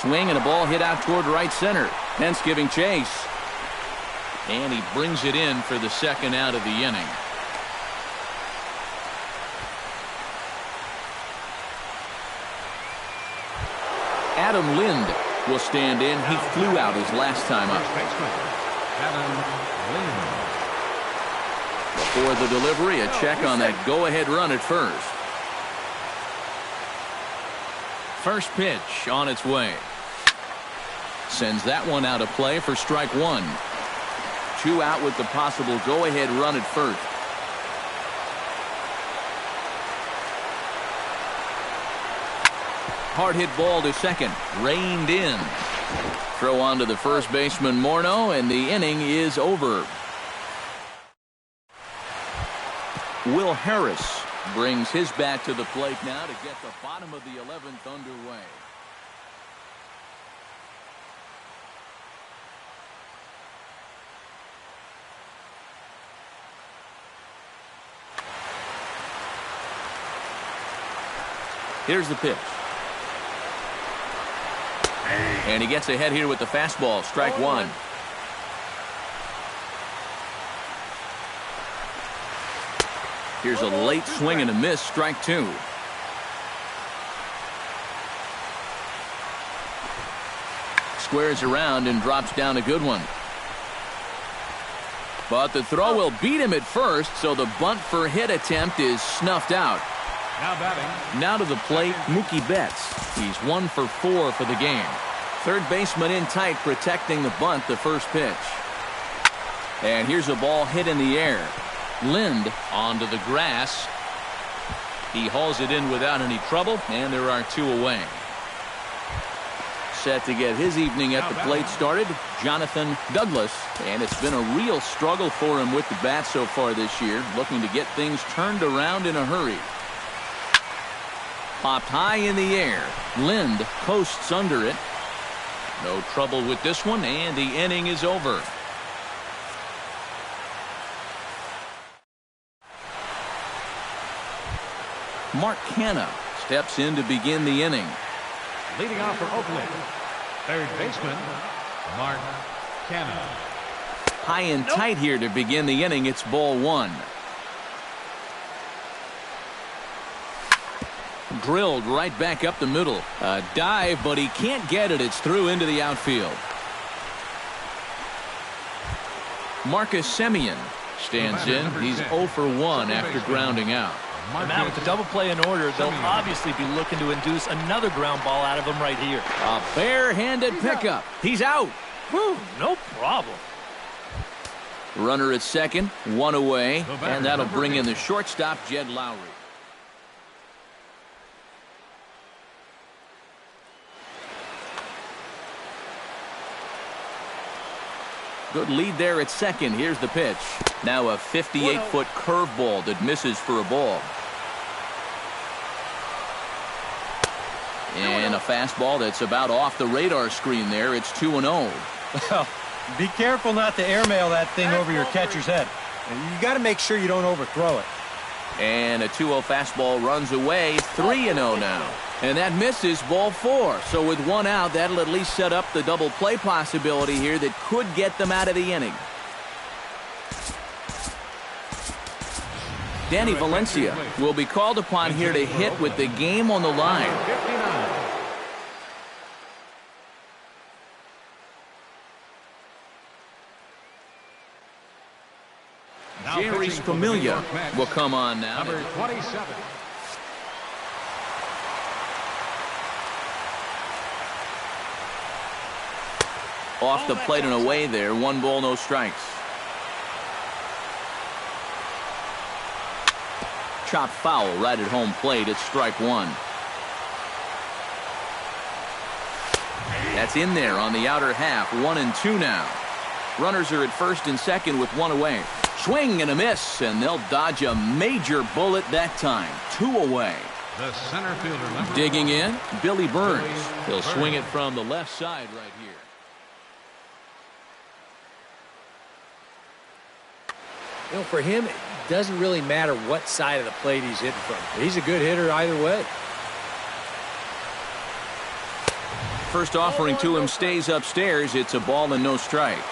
Swing and a ball hit out toward right center. Pence giving chase. And he brings it in for the second out of the inning. Adam Lind will stand in. He flew out his last time up. Adam Lind. Before the delivery, a check on that go-ahead run at first. First pitch on its way. Sends that one out of play for strike one. 2 out with the possible go-ahead run at first. Hard hit ball to second. Reined in. Throw on to the first baseman Morneau, and the inning is over. Will Harris brings his bat to the plate now to get the bottom of the 11th underway. Here's the pitch. And he gets ahead here with the fastball. Strike one. Here's a late swing and a miss. Strike two. Squares around and drops down a good one. But the throw will beat him at first, so the bunt for hit attempt is snuffed out. Now batting. Now to the plate, Mookie Betts. He's 1 for 4 for the game. Third baseman in tight, protecting the bunt, the first pitch. And here's a ball hit in the air. Lind onto the grass. He hauls it in without any trouble, and there are 2 away. Set to get his evening at the plate started, Jonathan Douglas. And it's been a real struggle for him with the bat so far this year, looking to get things turned around in a hurry. Popped high in the air. Lind coasts under it. No trouble with this one, and the inning is over. Mark Canha steps in to begin the inning. Leading off for Oakland, third baseman, Mark Canha. High and tight here to begin the inning. It's ball one. Drilled right back up the middle. A dive, but he can't get it. It's through into the outfield. Marcus Semien stands in. He's 0 for 1 after grounding out. And now with the double play in order, they'll obviously be looking to induce another ground ball out of him right here. A bare-handed pickup. He's out. Whew, no problem. Runner at second, 1 away, and that'll bring in the shortstop, Jed Lowry. Good lead there at second. Here's the pitch. Now a 58-foot curveball that misses for a ball. And a fastball that's about off the radar screen there. It's 2-0. Well, be careful not to airmail that thing over your catcher's head. You got to make sure you don't overthrow it. And a 2-0 fastball runs away. 3-0 now. And that misses, ball 4. So with 1 out, that'll at least set up the double play possibility here that could get them out of the inning. Danny Valencia will be called upon here to hit with the game on the line. Jerry Familia will come on now. Number 27. Off the plate and away there. 1 ball, no strikes. Chop foul right at home plate. It's strike 1. That's in there on the outer half. 1-2 now. Runners are at first and second with 1 away. Swing and a miss, and they'll dodge a major bullet that time. 2 away. The center fielder. Digging in, Billy Burns. He'll swing it from the left side right here. You know, for him, it doesn't really matter what side of the plate he's hitting from. He's a good hitter either way. First offering to him stays upstairs. It's a ball and no strikes.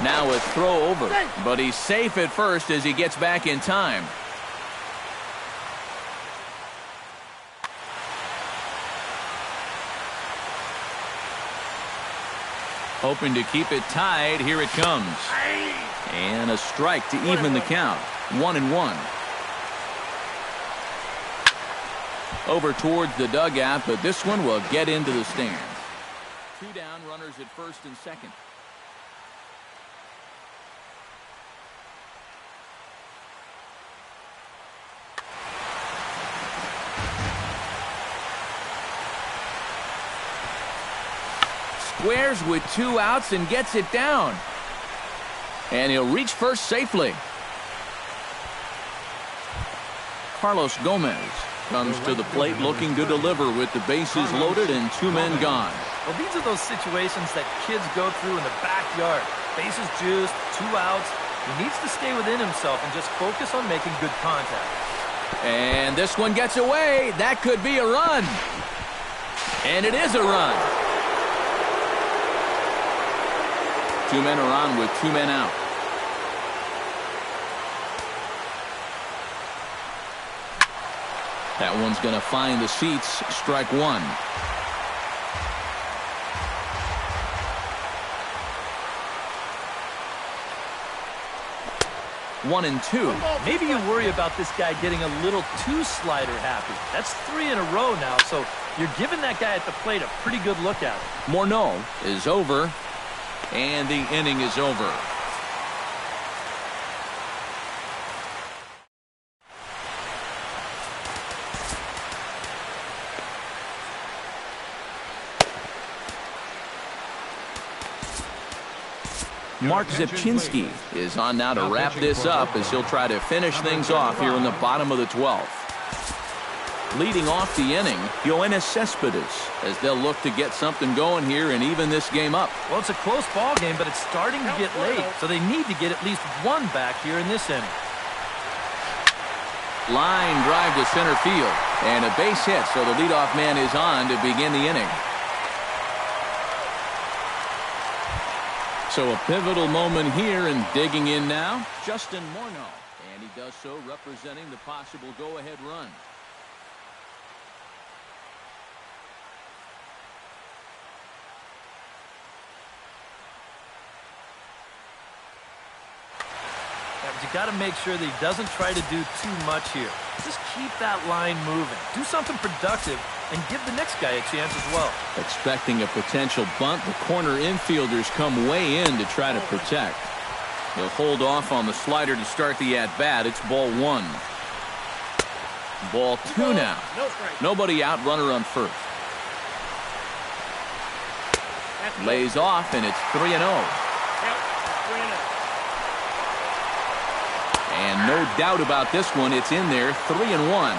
Now a throw over, but he's safe at first as he gets back in time. Hoping to keep it tied. Here it comes. And a strike to even the count. 1-1. Over towards the dugout, but this one will get into the stands. 2 down, runners at first and second. Squares with 2 outs and gets it down. And he'll reach first safely. Carlos Gomez comes to the plate looking to deliver with the bases loaded and 2 men gone. Well, these are those situations that kids go through in the backyard. Bases juiced, 2 outs. He needs to stay within himself and just focus on making good contact. And this one gets away. That could be a run. And it is a run. 2 men are on with 2 men out. That one's going to find the seats. Strike 1. One and 2. Maybe you worry about this guy getting a little too slider happy. That's 3 in a row now, so you're giving that guy at the plate a pretty good look at it. Morneau is over. And the inning is over. Mark Zipchinski is on now to wrap this up as he'll try to finish things off here in the bottom of the 12th. Leading off the inning, Yoenis Cespedes, as they'll look to get something going here and even this game up. Well, it's a close ball game, but it's starting to get late, so they need to get at least 1 back here in this inning. Line drive to center field, and a base hit, so the leadoff man is on to begin the inning. So a pivotal moment here, and digging in now, Justin Morneau, and he does so representing the possible go-ahead run. But you got to make sure that he doesn't try to do too much here. Just keep that line moving. Do something productive and give the next guy a chance as well. Expecting a potential bunt, the corner infielders come way in to try to protect. He'll hold off on the slider to start the at-bat. It's ball 1. Ball 2 now. Nobody out, runner on first. Lays off, and it's 3-0. And no doubt about this one, it's in there, 3-1.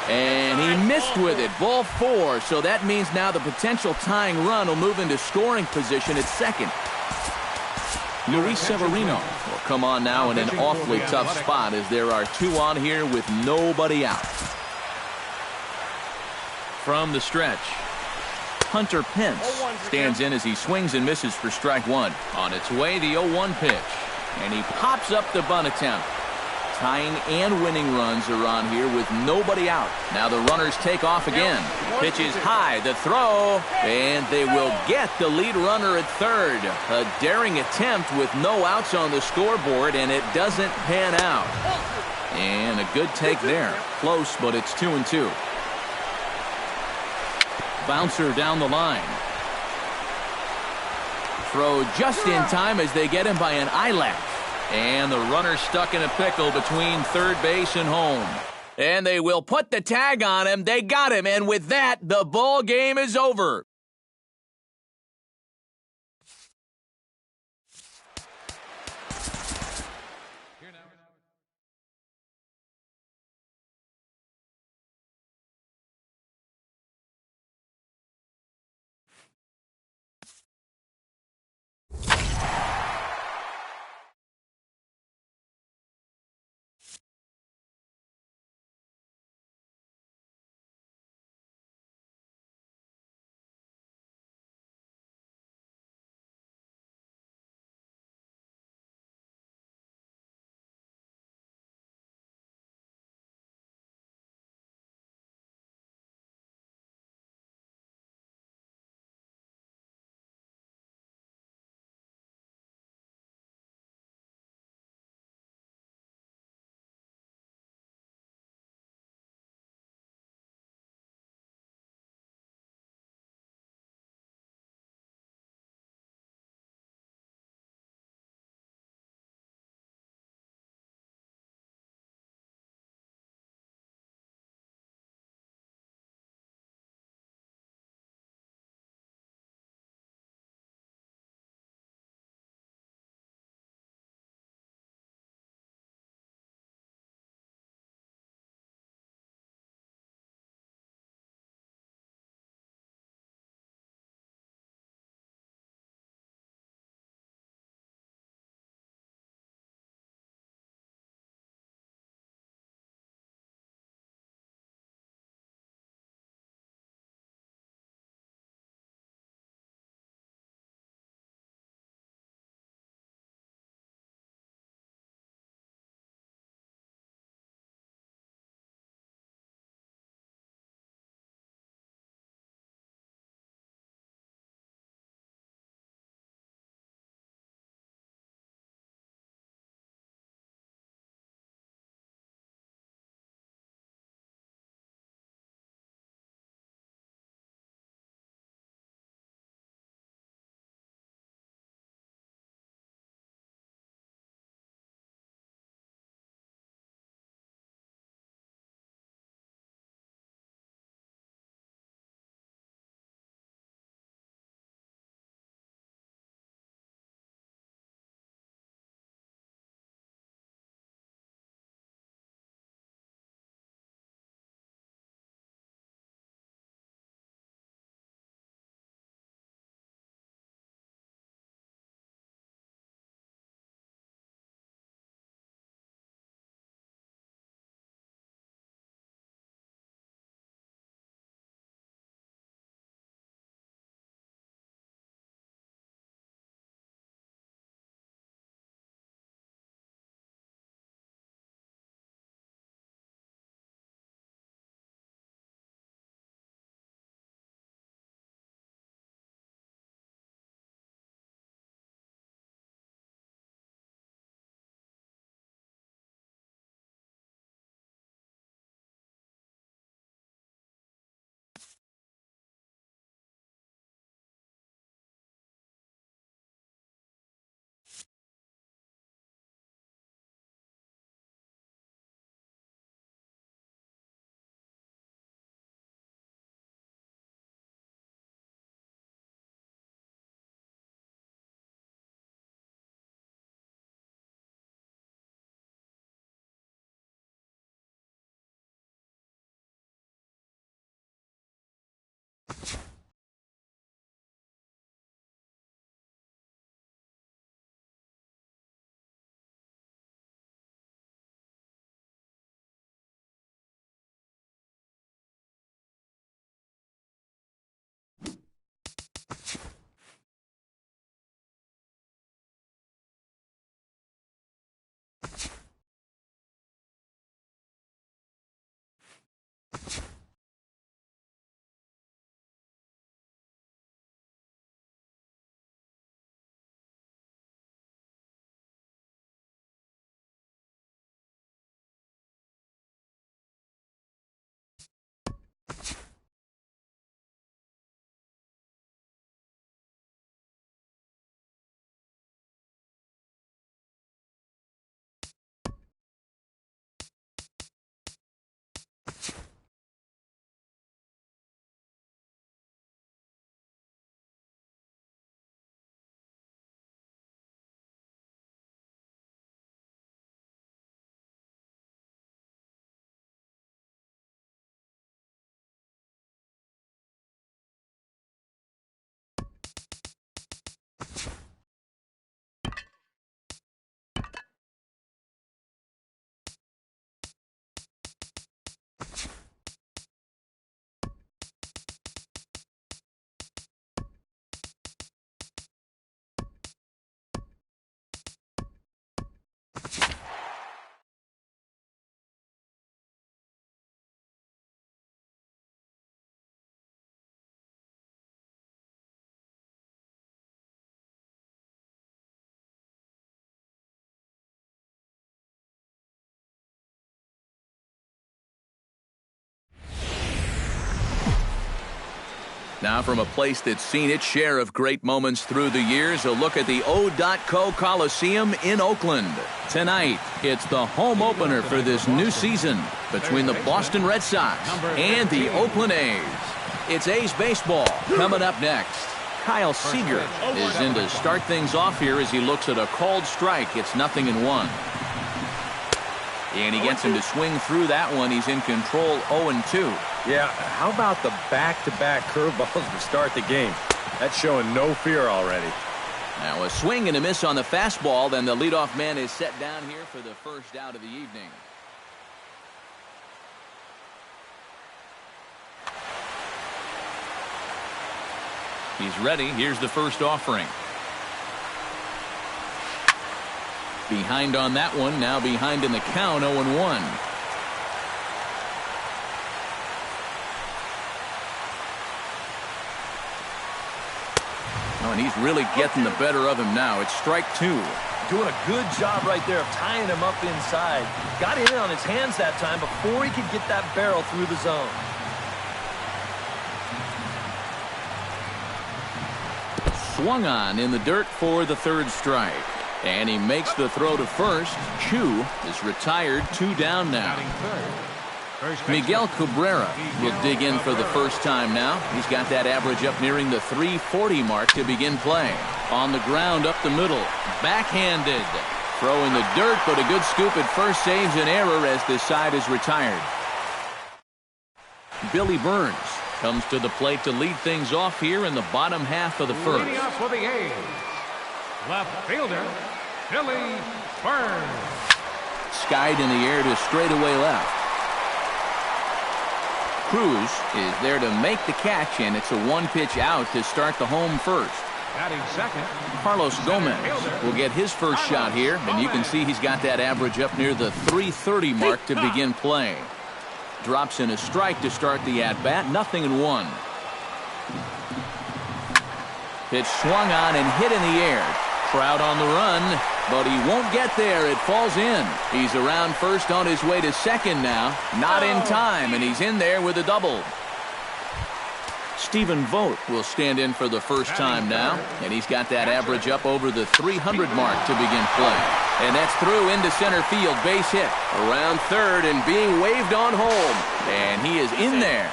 And he missed with it, ball 4, so that means now the potential tying run will move into scoring position at second. Luis Severino will come on now in an awfully tough spot as there are 2 on here with nobody out. From the stretch, Hunter Pence stands in as he swings and misses for strike 1. On its way, the 0-1 pitch. And he pops up the bunt attempt. Tying and winning runs are on here with nobody out. Now the runners take off again. Pitch is high, the throw, and they will get the lead runner at third. A daring attempt with no outs on the scoreboard, and it doesn't pan out. And a good take there. Close, but it's 2-2. Bouncer down the line. Throw just in time as they get him by an eyelash. And the runner stuck in a pickle between third base and home. And they will put the tag on him. They got him. And with that, the ball game is over. Now from a place that's seen its share of great moments through the years, a look at the O.Co Coliseum in Oakland. Tonight, it's the home opener for this new season between the Boston Red Sox and the Oakland A's. It's A's baseball coming up next. Kyle Seager is in to start things off here as he looks at a called strike. It's 0-1. And he gets him to swing through that one. He's in control 0-2. Yeah, how about the back-to-back curveballs to start the game? That's showing no fear already. Now a swing and a miss on the fastball. Then the leadoff man is set down here for the first out of the evening. He's ready. Here's the first offering. Behind on that one. Now behind in the count, 0-1. Oh, and he's really getting the better of him now. It's strike 2. Doing a good job right there of tying him up inside. Got in on his hands that time before he could get that barrel through the zone. Swung on in the dirt for the third strike. And he makes the throw to first. Chu is retired, 2 down now. Miguel Cabrera will dig in for the first time now. He's got that average up nearing the 340 mark to begin play. On the ground up the middle. Backhanded. Throw in the dirt, but a good scoop at first saves an error as this side is retired. Billy Burns comes to the plate to lead things off here in the bottom half of the first. Leading up for the A's, left fielder, Billy Burns. Skied in the air to straightaway left. Cruz is there to make the catch, and it's a 1-pitch out to start the home first. Batting second, Carlos Gomez will get his first shot here, and you can see he's got that average up near the 330 mark to begin play. Drops in a strike to start the at-bat, 0-1. Pitch swung on and hit in the air. Trout on the run, but he won't get there. It falls in. He's around first on his way to second now. Not in time, and he's in there with a double. Stephen Vogt will stand in for the first time now, and he's got that average up over the 300 mark to begin play. And that's through into center field, base hit. Around third and being waved on home, and he is in there.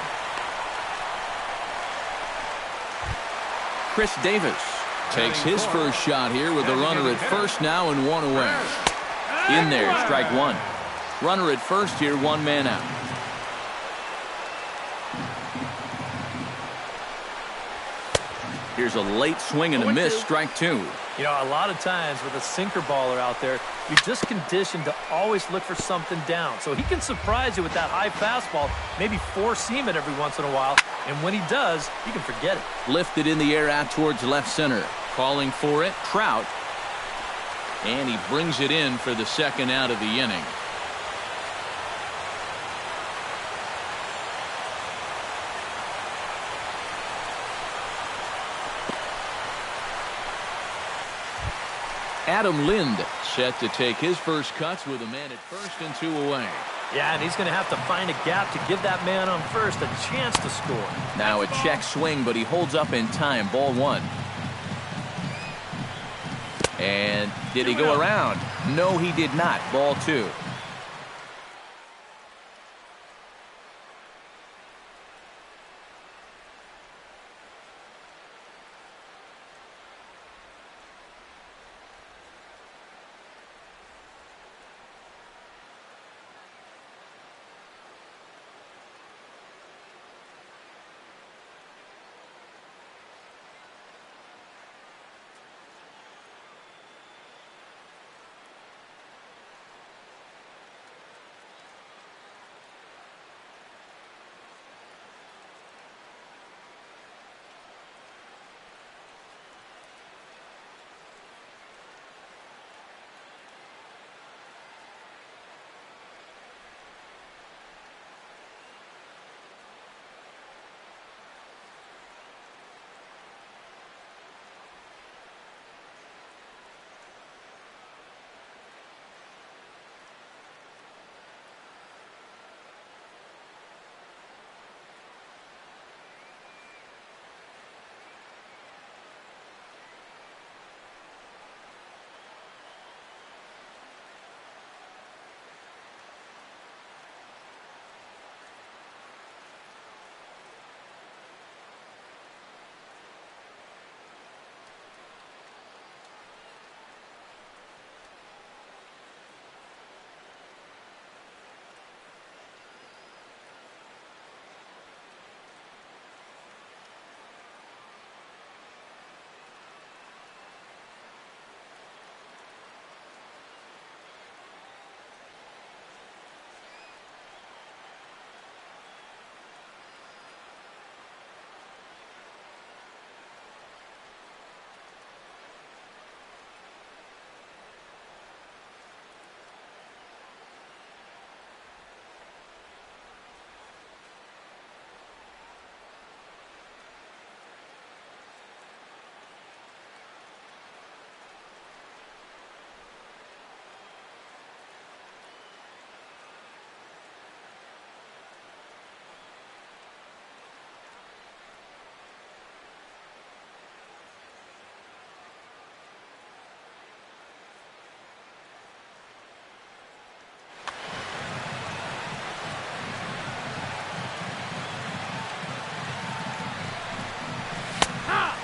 Chris Davis takes his first shot here with a runner at first now and 1 away. In there, strike 1. Runner at first here, 1 man out. Here's a late swing and a miss, strike 2. You know, a lot of times with a sinker baller out there, you're just conditioned to always look for something down. So he can surprise you with that high fastball, maybe four-seam it every once in a while, and when he does, you can forget it. Lifted in the air out towards left center. Calling for it, Trout. And he brings it in for the second out of the inning. Adam Lind set to take his first cuts with a man at first and 2 away. Yeah, and he's going to have to find a gap to give that man on first a chance to score. Now a check swing, but he holds up in time. Ball 1. And did he go around? No, he did not. Ball 2.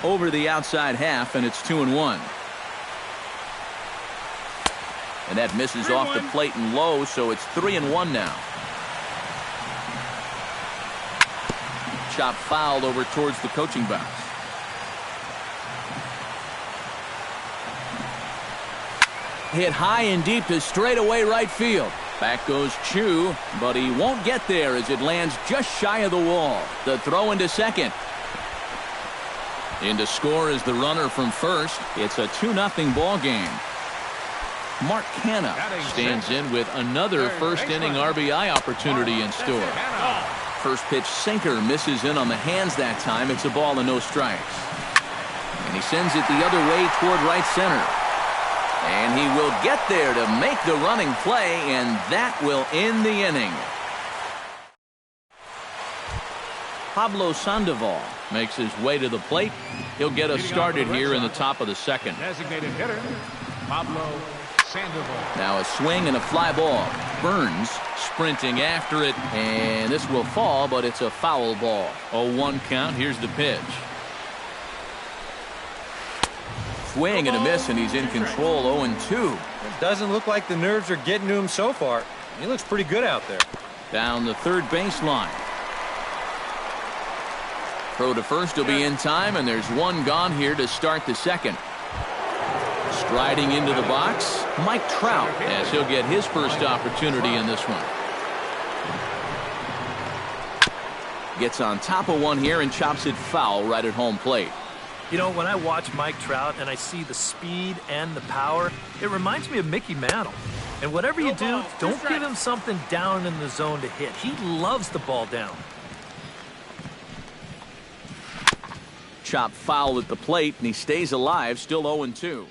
over the outside half, and it's 2-1. And that misses off the plate and low, so it's 3-1 now. Chop fouled over towards the coaching box. Hit high and deep to straightaway right field. Back goes Chu, but he won't get there as it lands just shy of the wall. The throw into second. In to score is the runner from first. It's a 2-0 ball game. Mark Canha stands in with another first-inning RBI opportunity in store. First pitch sinker misses in on the hands that time. It's a ball and no strikes. And he sends it the other way toward right center. And he will get there to make the running play, and that will end the inning. Pablo Sandoval makes his way to the plate. He'll get us started here in the top of the second. Designated hitter, Pablo Sandoval. Now a swing and a fly ball. Burns sprinting after it, and this will fall, but it's a foul ball. 0-1 count. Here's the pitch. Swing and a miss, and he's in control. 0-2. It doesn't look like the nerves are getting to him so far. He looks pretty good out there. Down the third baseline. Throw to first will be in time, and there's one gone here to start the second. Striding into the box, Mike Trout, as he'll get his first opportunity in this one. Gets on top of one here and chops it foul right at home plate. You know, when I watch Mike Trout and I see the speed and the power, it reminds me of Mickey Mantle. And whatever you do, don't give him something down in the zone to hit. He loves the ball down. Chop foul at the plate, and he stays alive, still 0-2.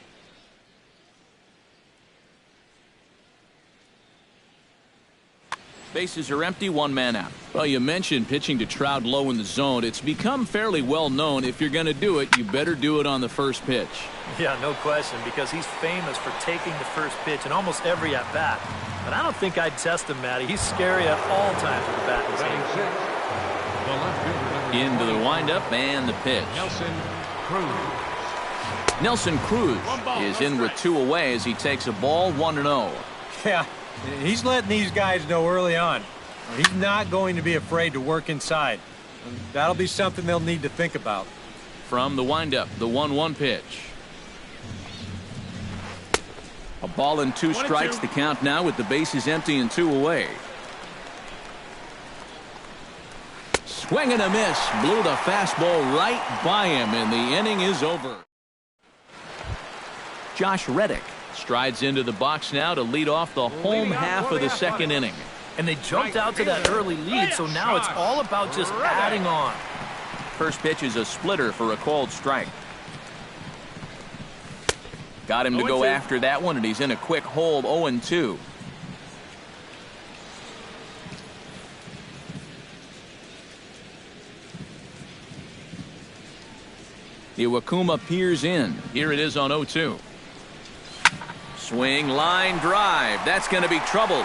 Bases are empty, one man out. Well, you mentioned pitching to Trout low in the zone. It's become fairly well known. If you're going to do it, you better do it on the first pitch. Yeah, no question, because he's famous for taking the first pitch in almost every at-bat. But I don't think I'd test him, Matty. He's scary at all times with the bat in his hand. Into the windup and the pitch. Nelson Cruz is in with 2 away as he takes a ball, 1-0. Yeah. He's letting these guys know early on. He's not going to be afraid to work inside. That'll be something they'll need to think about. From the windup, the 1-1 pitch. A ball and 2 strikes the count now with the bases empty and 2 away. Swing and a miss. Blew the fastball right by him, and the inning is over. Josh Reddick strides into the box now to lead off the home half of the second inning. And they jumped out to that early lead, so now it's all about just adding on. First pitch is a splitter for a called strike. Got him to go after that one, and he's in a quick hold, 0-2. Iwakuma peers in. Here it is on 0-2. Swing, line drive. That's going to be trouble.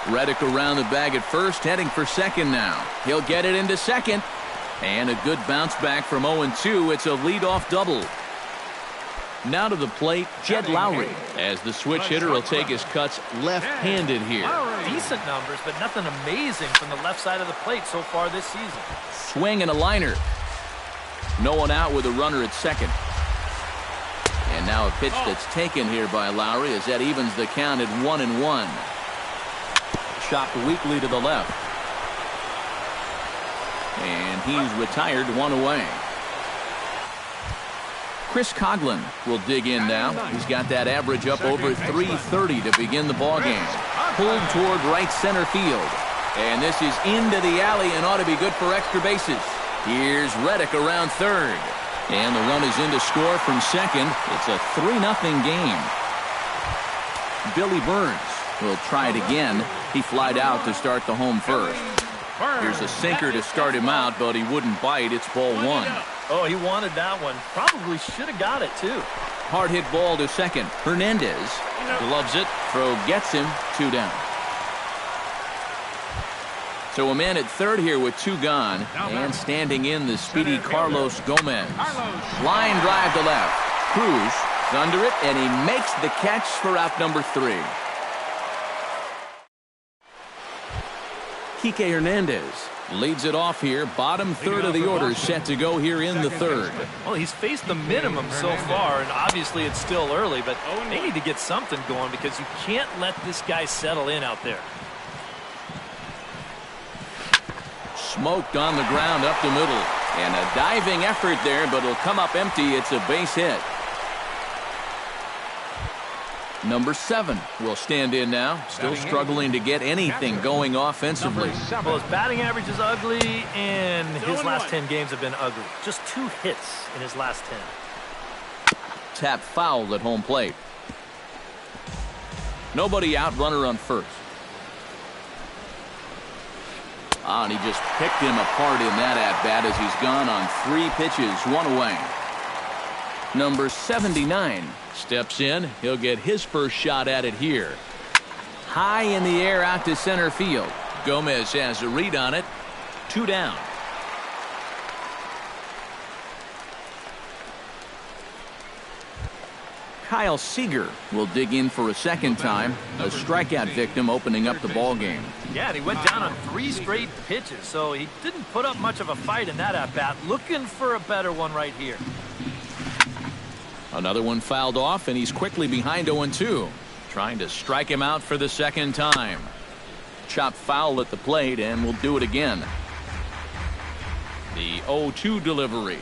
Reddick around the bag at first, heading for second now. He'll get it into second. And a good bounce back from 0-2. It's a leadoff double. Now to the plate, Jed Lowry, as the switch hitter will take his cuts left-handed here. Decent numbers, but nothing amazing from the left side of the plate so far this season. Swing and a liner. No one out with a runner at second. And now a pitch that's taken here by Lowry as that evens the count at 1-1. Chopped weakly to the left. And he's retired, 1 away. Chris Coghlan will dig in now. He's got that average up over 330 to begin the ballgame. Pulled toward right center field. And this is into the alley and ought to be good for extra bases. Here's Reddick around third. And the run is in to score from second. It's a 3-0 game. Billy Burns will try it again. He flied out to start the home first. Here's a sinker to start him out, but he wouldn't bite. It's ball 1. Oh, he wanted that one. Probably should have got it, too. Hard hit ball to second. Hernandez gloves it. Throw gets him. 2 down. So a man at third here with 2 gone, and standing in the speedy Carlos Gomez. Line drive to left. Cruz is under it, and he makes the catch for out number 3. Kike Hernandez leads it off here. Bottom third of the order set to go here in the third. Well, he's faced the minimum so far, and obviously it's still early, but they need to get something going because you can't let this guy settle in out there. Smoked on the ground up the middle. And a diving effort there, but it'll come up empty. It's a base hit. Number 7 will stand in now. Still struggling to get anything going offensively. Well, his batting average is ugly, and his last 10 games have been ugly. Just 2 hits in his last 10. Tap foul at home plate. Nobody out, runner on first. And he just picked him apart in that at-bat as he's gone on 3 pitches, 1 away. Number 79 steps in. He'll get his first shot at it here. High in the air out to center field. Gomez has a read on it. 2 down. Kyle Seager will dig in for a second time. A strikeout victim opening up the ball game. Yeah, and he went down on 3 straight pitches, so he didn't put up much of a fight in that at-bat. Looking for a better one right here. Another one fouled off, and he's quickly behind 0-2. Trying to strike him out for the second time. Chop foul at the plate, and we'll do it again. The 0-2 delivery.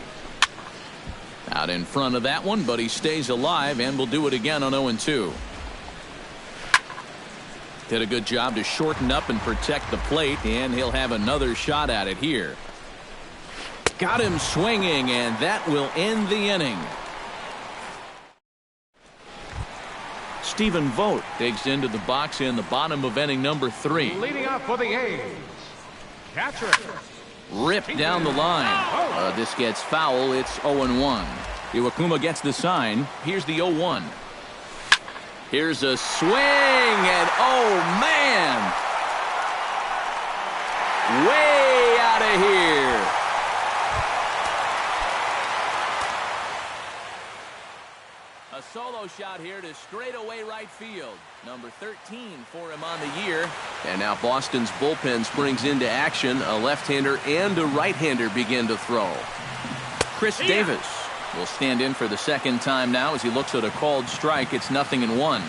Out in front of that one, but he stays alive, and we'll do it again on 0-2. Did a good job to shorten up and protect the plate, and he'll have another shot at it here. Got him swinging, and that will end the inning. Stephen Vogt digs into the box in the bottom of inning number 3. Leading off for the A's, catcher. Ripped down the line. This gets foul. It's 0-1. Iwakuma gets the sign. Here's the 0-1. Here's a swing, and oh man, way out of here. A solo shot here to straightaway right field. Number 13 for him on the year. And now Boston's bullpen springs into action. A left-hander and a right-hander begin to throw. Chris Davis will stand in for the second time now as he looks at a called strike. It's 0-1.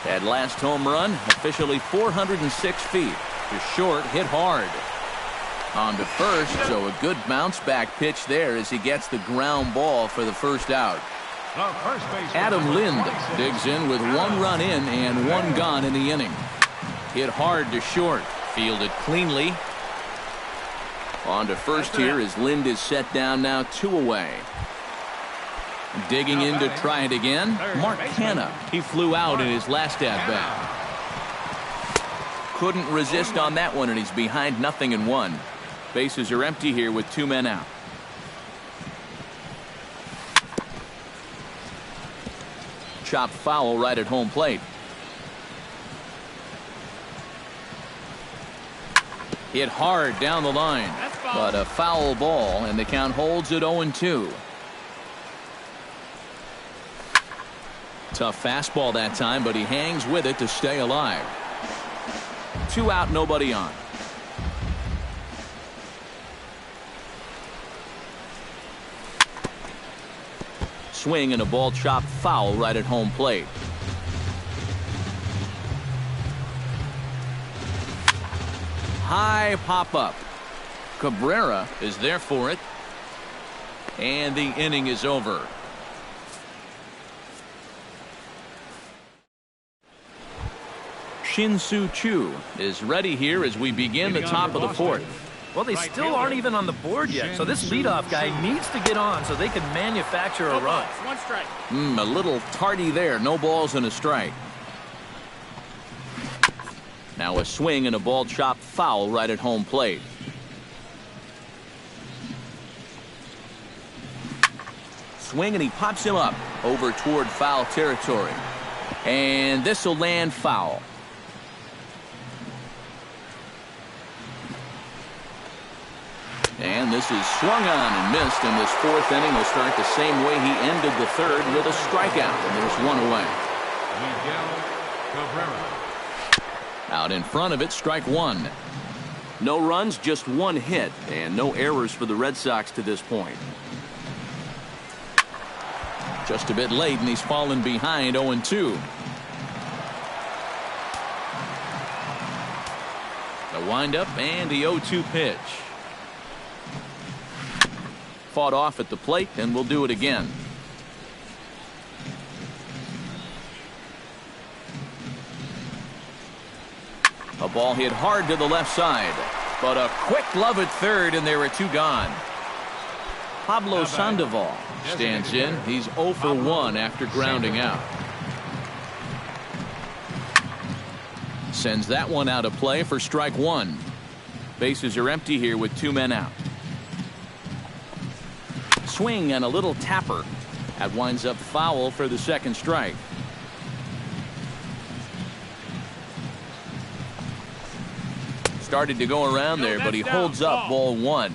That last home run, officially 406 feet. To short, hit hard. On to first, so a good bounce-back pitch there as he gets the ground ball for the first out. Adam Lind digs in with 1 run in and 1 gone in the inning. Hit hard to short. Fielded cleanly. On to first here as Lind is set down now 2 away. Digging in to try it again, Mark Canha. He flew out in his last at-bat. Couldn't resist on that one, and he's behind 0-1. Bases are empty here with 2 men out. Chop foul right at home plate. Hit hard down the line, but a foul ball, and the count holds at 0-2. Tough fastball that time, but he hangs with it to stay alive. 2 out, nobody on. Swing and a ball chopped foul right at home plate. High pop up. Cabrera is there for it. And the inning is over. Shin-Soo Choo is ready here as we begin the top of the 4th. Well, they still aren't even on the board yet, so this leadoff guy needs to get on so they can manufacture a run. 1 strike. A little tardy there. No balls and a strike. Now a swing and a ball chopped foul right at home plate. Swing and he pops him up over toward foul territory. And this will land foul. and this is swung on and missed, and this fourth inning will start the same way he ended the third with a strikeout, and there's one away. Out in front of it, strike one. No runs, just one hit, and no errors for the Red Sox to this point. Just a bit late, and he's fallen behind 0-2. The windup and the 0-2 pitch. Fought off at the plate, and we'll do it again. A ball hit hard to the left side, but a quick glove at third, and there are two gone. Pablo Sandoval stands in. He's 0 for 1 after grounding out. Sends that one out of play for strike one. Bases are empty here with 2 men out. Swing and a little tapper. That winds up foul for the second strike. Started to go around there, but he holds up ball one.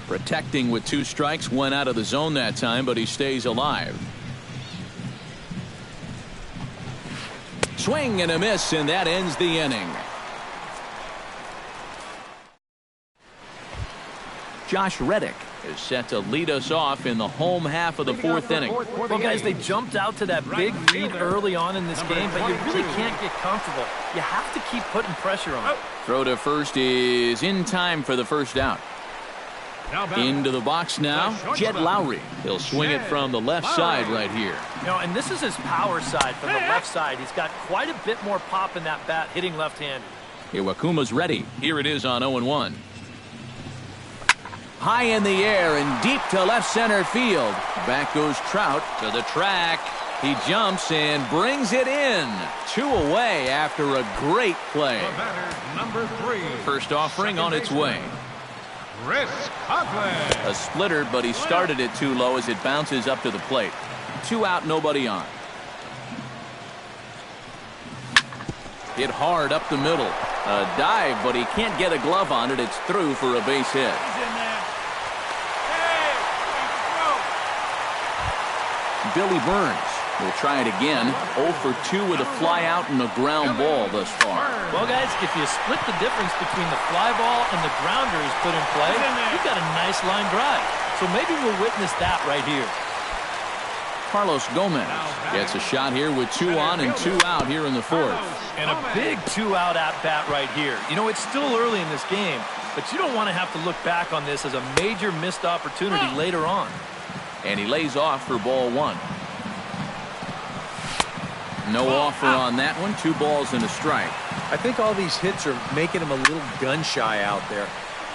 Protecting with 2 strikes, went out of the zone that time, but he stays alive. Swing and a miss, and that ends the inning. Josh Reddick is set to lead us off in the home half of the fourth inning. Well, guys, they jumped out to that big lead early on in this game, but you really can't get comfortable. You have to keep putting pressure on. Throw to first is in time for the first out. Into the box now, Jed Lowry. He'll swing it from the left side right here. You know, and this is his power side from the left side. He's got quite a bit more pop in that bat, hitting left-handed. Iwakuma's ready. Here it is on 0-1. High in the air and deep to left center field. Back goes Trout to the track. He jumps and brings it in. 2 away after a great play. Number 3. First offering on its way. Chris Coughlin. A splitter, but he started it too low as it bounces up to the plate. 2 out, nobody on. Hit hard up the middle. A dive, but he can't get a glove on it. It's through for a base hit. Billy Burns will try it again. 0 for 2 with a fly out and a ground ball thus far. Well, guys, if you split the difference between the fly ball and the grounder is put in play, you've got a nice line drive. So maybe we'll witness that right here. Carlos Gomez gets a shot here with 2 on and 2 out here in the fourth. And a big 2-out at-bat right here. You know, it's still early in this game, but you don't want to have to look back on this as a major missed opportunity later on. And he lays off for ball 1. No offer on that one. 2 balls and a strike. I think all these hits are making him a little gun-shy out there.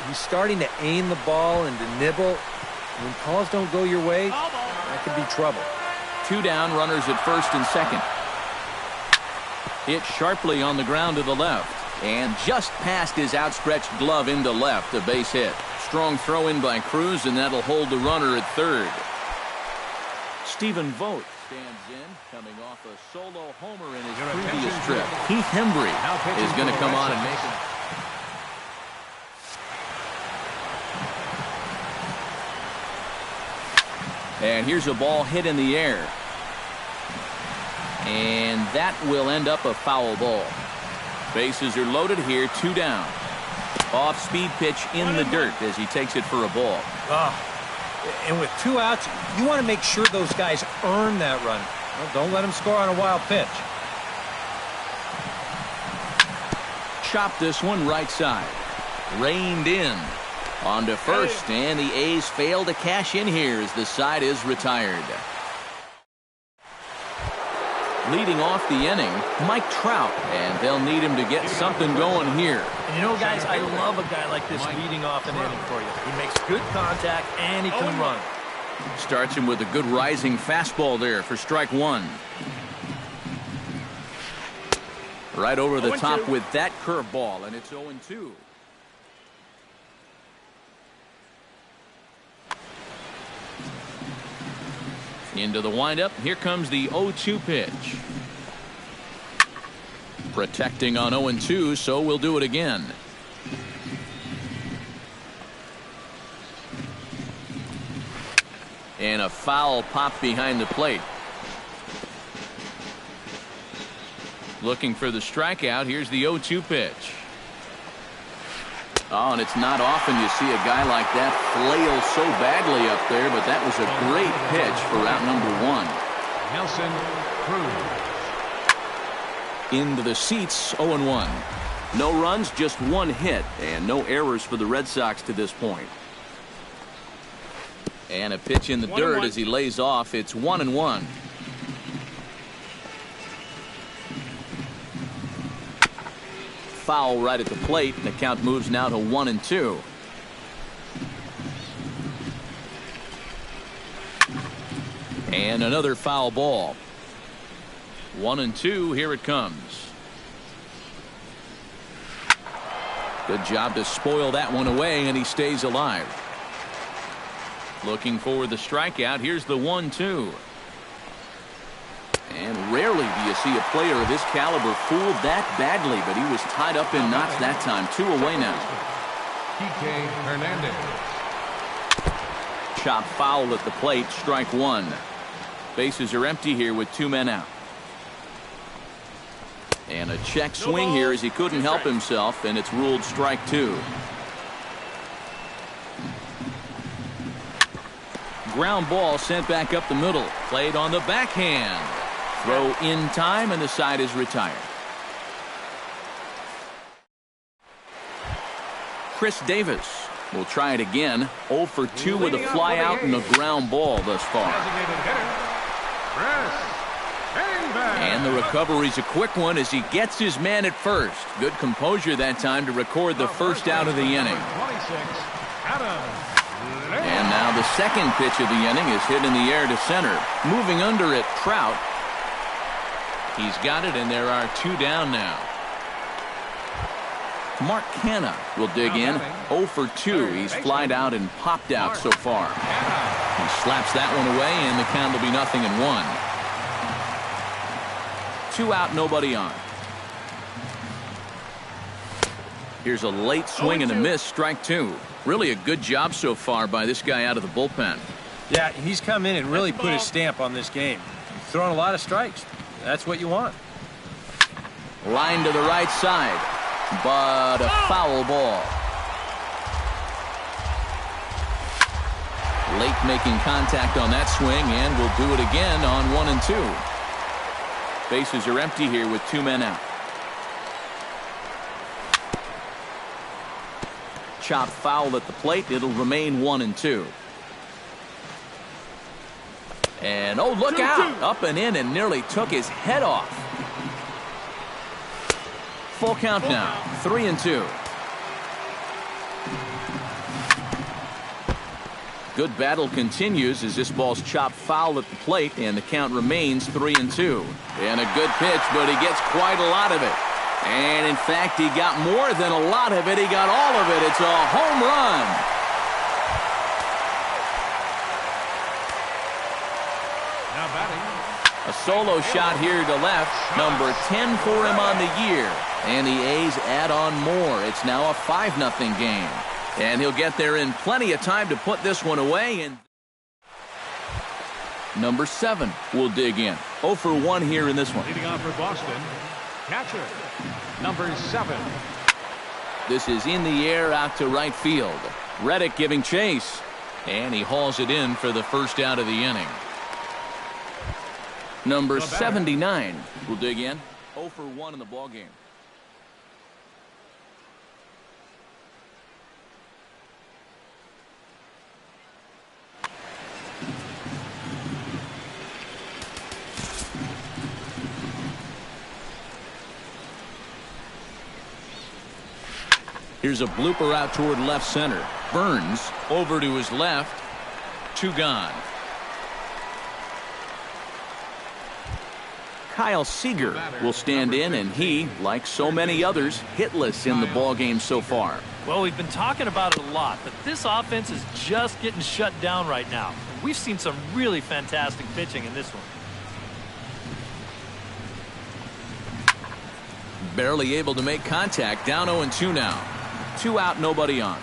He's starting to aim the ball and to nibble. When calls don't go your way, that could be trouble. 2 down, runners at first and second. Hit sharply on the ground to the left. And just past his outstretched glove into left, a base hit. Strong throw in by Cruz, and that'll hold the runner at third. Stephen Vogt stands in, coming off a solo homer in his previous trip. Keith Hembry is going to come on and make it. And here's a ball hit in the air. And that will end up a foul ball. Bases are loaded here, 2 down. Off-speed pitch in the dirt as he takes it for a ball. And with 2 outs, you want to make sure those guys earn that run. Well, don't let them score on a wild pitch. Chop this one right side. Reined in. On to first, and the A's fail to cash in here as the side is retired. Leading off the inning, Mike Trout, and they'll need him to get something going here. And you know, guys, I love a guy like this leading off an inning for you. He makes good contact, and he can run. Starts him with a good rising fastball there for strike 1. Right over the top with that curveball, and it's 0-2. Into the windup. Here comes the 0-2 pitch. Protecting on 0-2, so we'll do it again. And a foul pop behind the plate. Looking for the strikeout. Here's the 0-2 pitch. Oh, and it's not often you see a guy like that flail so badly up there, but that was a great pitch for out number 1. Nelson Cruz. Into the seats, 0-1. No runs, just one hit, and no errors for the Red Sox to this point. And a pitch in the dirt as he lays off. It's 1-1. Foul right at the plate, and the count moves now to 1-2. And another foul ball. 1-2. Here it comes. Good job to spoil that one away, and he stays alive. Looking for the strikeout. Here's the 1-2. And rarely do you see a player of his caliber fooled that badly, but he was tied up in knots that time. 2 away now. Kike Hernandez. Chop foul at the plate. Strike 1. Bases are empty here with 2 men out. And a check swing here as he couldn't help himself, and it's ruled strike 2. Ground ball sent back up the middle. Played on the backhand. Throw in time, and the side is retired. Chris Davis will try it again. 0 for 2 with a fly out and a ground ball thus far. And the recovery's a quick one as he gets his man at first. Good composure that time to record the first out of the inning. And now the second pitch of the inning is hit in the air to center. Moving under it, Trout. He's got it, and there are 2 down now. Mark Canha will dig in. 0 for 2. He's flied out and popped out so far. He slaps that one away, and the count will be 0-1. 2 out, nobody on. Here's a late swing and a miss. Strike 2. Really a good job so far by this guy out of the bullpen. Yeah, he's come in and really put his stamp on this game. He's throwing a lot of strikes. That's what you want. Line to the right side, but a foul ball. Late making contact on that swing, and will do it again on 1-2. Bases are empty here with 2 men out. Chop foul at the plate. It'll remain 1-2. And oh, look out! Up and in, and nearly took his head off. Full count now. 3-2. Good battle continues as this ball's chopped foul at the plate, and the count remains 3-2. And a good pitch, but he gets quite a lot of it. And in fact, he got more than a lot of it. He got all of it. It's a home run. Now batting. A solo shot here to left. Number 10 for him on the year. And the A's add on more. It's now a 5-0 game. And he'll get there in plenty of time to put this one away. And number 7 will dig in. 0 for 1 here in this one. Leading off for Boston, catcher, number 7. This is in the air out to right field. Reddick giving chase. And he hauls it in for the first out of the inning. Number 79 will dig in. 0 for 1 in the ballgame. Here's a blooper out toward left center. Burns over to his left. 2 gone. Kyle Seager will stand in, and he, like so many others, hitless in the ballgame so far. Well, we've been talking about it a lot, but this offense is just getting shut down right now. We've seen some really fantastic pitching in this one. Barely able to make contact. Down 0-2 now. 2 out, nobody on.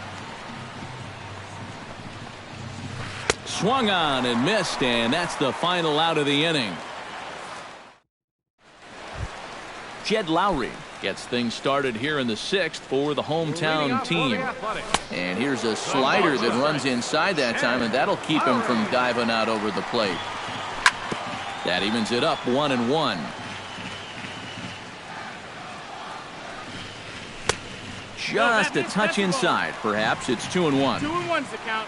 Swung on and missed, and that's the final out of the inning. Jed Lowry gets things started here in the 6th for the hometown team. And here's a slider that runs inside that time, and that'll keep him from diving out over the plate. That evens it up 1-1. Just a touch inside. Perhaps it's 2-1. 2-1's the count.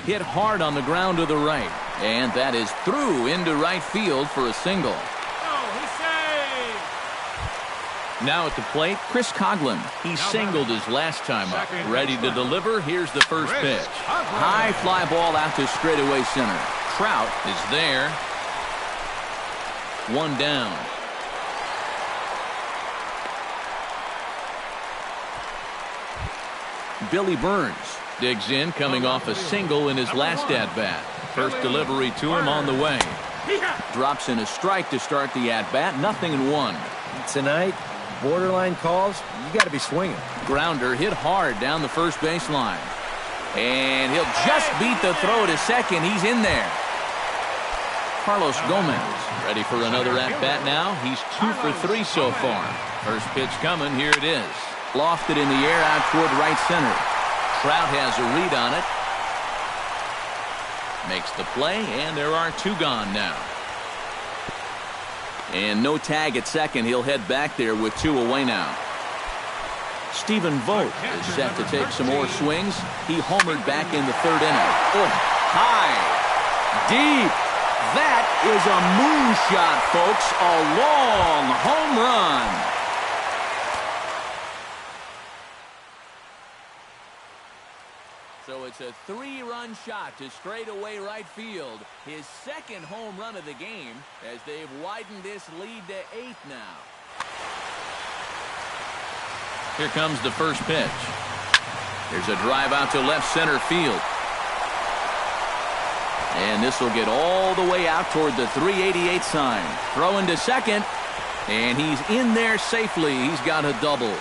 Hit hard on the ground to the right. And that is through into right field for a single. Now at the plate, Chris Coughlin. He singled his last time up. Ready to deliver. Here's the first pitch. High fly ball out to straightaway center. Trout is there. 1 down. Billy Burns digs in, coming off a single in his last at-bat. First delivery to him on the way. Drops in a strike to start the at-bat. 0-1. Tonight, borderline calls, you got to be swinging. Grounder hit hard down the first baseline. And he'll just beat the throw to second. He's in there. Carlos Gomez ready for another at-bat now. He's 2 for 3 so far. First pitch coming. Here it is. Lofted in the air out toward right center. Trout has a read on it. Makes the play, and there are 2 gone now. And no tag at second. He'll head back there with 2 away now. Stephen Vogt is set to take some more swings. He homered back in the 3rd inning. Oh, high, deep. That is a moonshot, folks. A long home run. So it's a 3-run shot to straightaway right field. His 2nd home run of the game as they've widened this lead to 8 now. Here comes the first pitch. There's a drive out to left center field. And this will get all the way out toward the 388 sign. Throwing to second. And he's in there safely. He's got a double.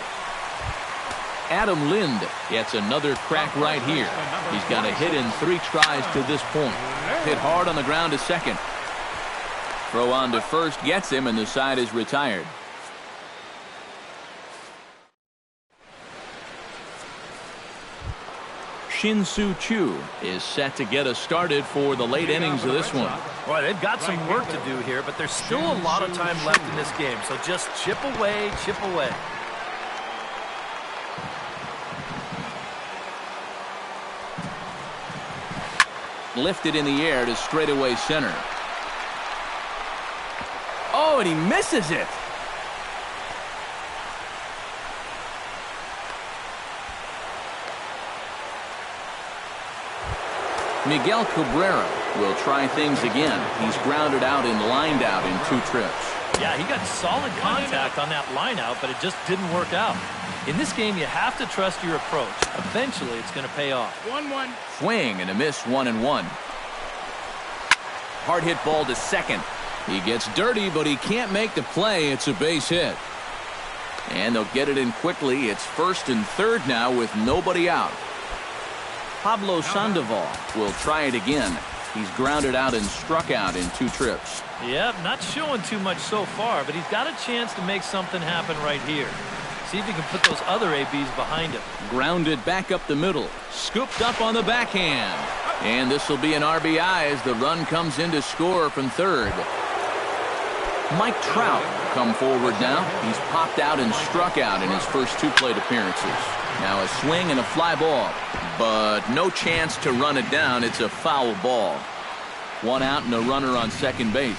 Adam Lind gets another crack right here. He's got a hit in 3 tries to this point. Hit hard on the ground to second. Throw on to first gets him, and the side is retired. Shin-Soo Choo is set to get us started for the late innings of this one. Boy, they've got some work to do here, but there's still a lot of time left in this game. So just chip away, chip away. Lifted in the air to straightaway center. Oh, and he misses it. Miguel Cabrera will try things again. He's grounded out and lined out in 2 trips. Yeah, he got solid contact on that line out, but it just didn't work out. In this game, you have to trust your approach. Eventually, it's going to pay off. 1-1. Swing and a miss. 1-1. Hard hit ball to second. He gets dirty, but he can't make the play. It's a base hit. And they'll get it in quickly. It's 1st and 3rd now with nobody out. Pablo Sandoval will try it again. He's grounded out and struck out in 2 trips. Yep, not showing too much so far, but he's got a chance to make something happen right here. See if he can put those other ABs behind him. Grounded back up the middle. Scooped up on the backhand. And this will be an RBI as the run comes in to score from 3rd. Mike Trout will come forward now. He's popped out and struck out in his first 2 plate appearances. Now a swing and a fly ball. But no chance to run it down. It's a foul ball. 1 out and a runner on second base.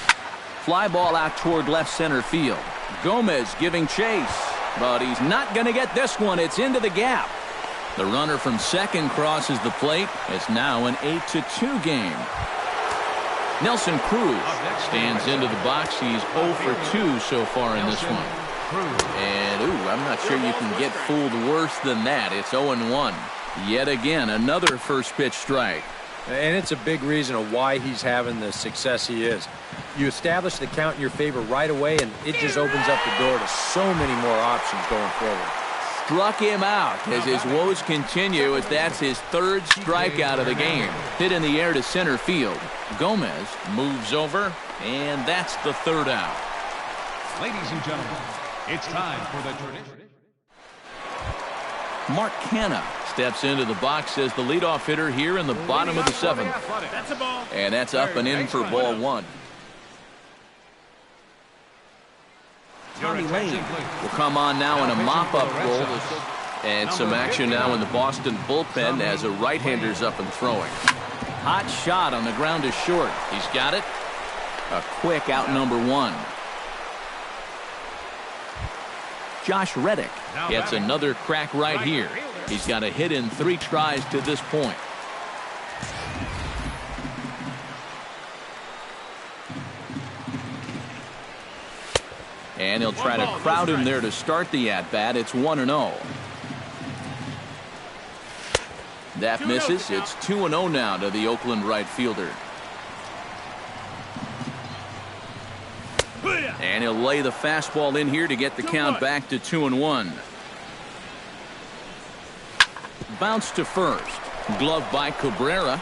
Fly ball out toward left center field. Gomez giving chase. But he's not going to get this one. It's into the gap. The runner from second crosses the plate. It's now an 8-2 game. Nelson Cruz stands into the box. He's 0 for 2 so far in this one. And, I'm not sure you can get fooled worse than that. It's 0-1. Yet again, another first pitch strike. And it's a big reason of why he's having the success he is. You establish the count in your favor right away, and it just opens up the door to so many more options going forward. Struck him out as his woes continue, as that's his third strikeout of the game. Hit in the air to center field. Gomez moves over, and that's the third out. Ladies and gentlemen, it's time for the tradition. Mark Canha steps into the box as the leadoff hitter here in the bottom of the seventh. That's a ball. And that's up and in for ball one. Tommy Lane will come on now in a mop-up role. And some action now in the Boston bullpen as a right-hander's up and throwing. Hot shot on the ground is short. He's got it. A quick out number one. Josh Reddick gets another crack right here. He's got a hit in 3 tries to this point. And he'll try to crowd him there to start the at-bat. It's 1-0. That misses. It's 2-0 now to the Oakland right fielder. And he'll lay the fastball in here to get the count back to 2-1. Bounce to first. Glove by Cabrera.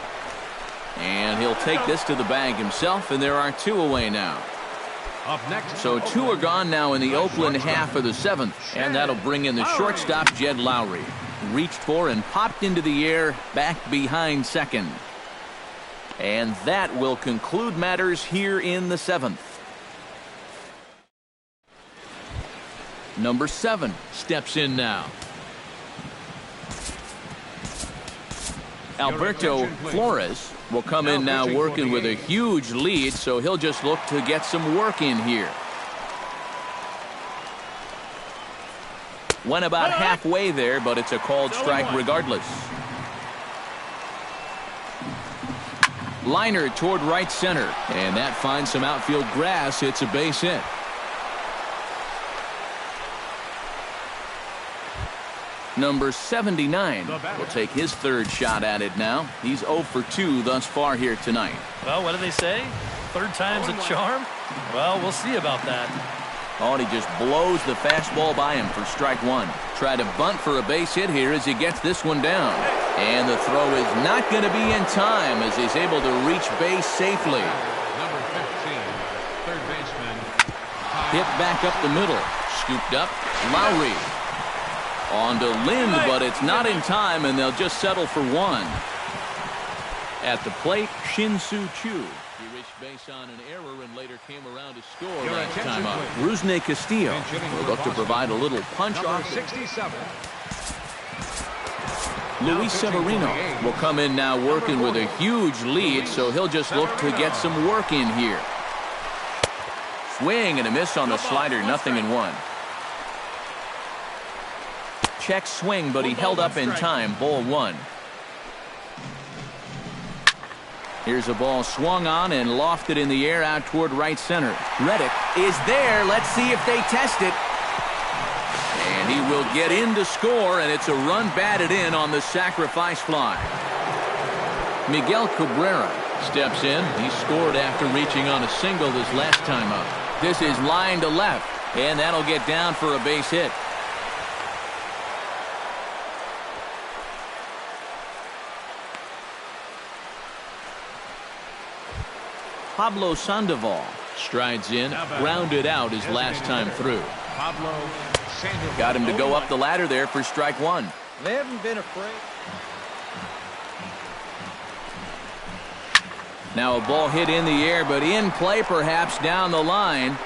And he'll take this to the bag himself, and there are 2 away now. Up next, so 2 are gone now in the Oakland half of the 7th. And that'll bring in the shortstop, Jed Lowry. Reached for and popped into the air back behind second. And that will conclude matters here in the 7th. Number 7 steps in now. Alberto Flores will come in now working with a huge lead, so he'll just look to get some work in here. Went about halfway there, but it's a called strike regardless. Liner toward right center, and that finds some outfield grass. It's a base hit. Number 79 will take his 3rd shot at it now. He's 0 for 2 thus far here tonight. Well, what do they say? 3rd time's a charm? Well, we'll see about that. Oh, and he just blows the fastball by him for strike 1. Try to bunt for a base hit here as he gets this one down. And the throw is not going to be in time as he's able to reach base safely. Number 15, 3rd baseman. Hit back up the middle. Scooped up. Lowry. On to Lind, but it's not in time, and they'll just settle for 1. At the plate, Shin-Soo Choo. He reached base on an error and later came around to score last time up. Rusney Castillo will look to provide a little punch off. 67. Luis Severino will come in now working with a huge lead, so he'll just look to get some work in here. Swing and a miss on the slider, 0-1. Check swing, but he held up in time. Ball 1. Here's a ball swung on and lofted in the air out toward right center. Reddick is there. Let's see if they test it. And he will get in to score, and it's a run batted in on the sacrifice fly. Miguel Cabrera steps in. He scored after reaching on a single this last time up. This is line to left, and that'll get down for a base hit. Pablo Sandoval strides in, grounded out his last time through. Got him to go up the ladder there for strike 1. They haven't been afraid. Now a ball hit in the air, but in play perhaps down the line.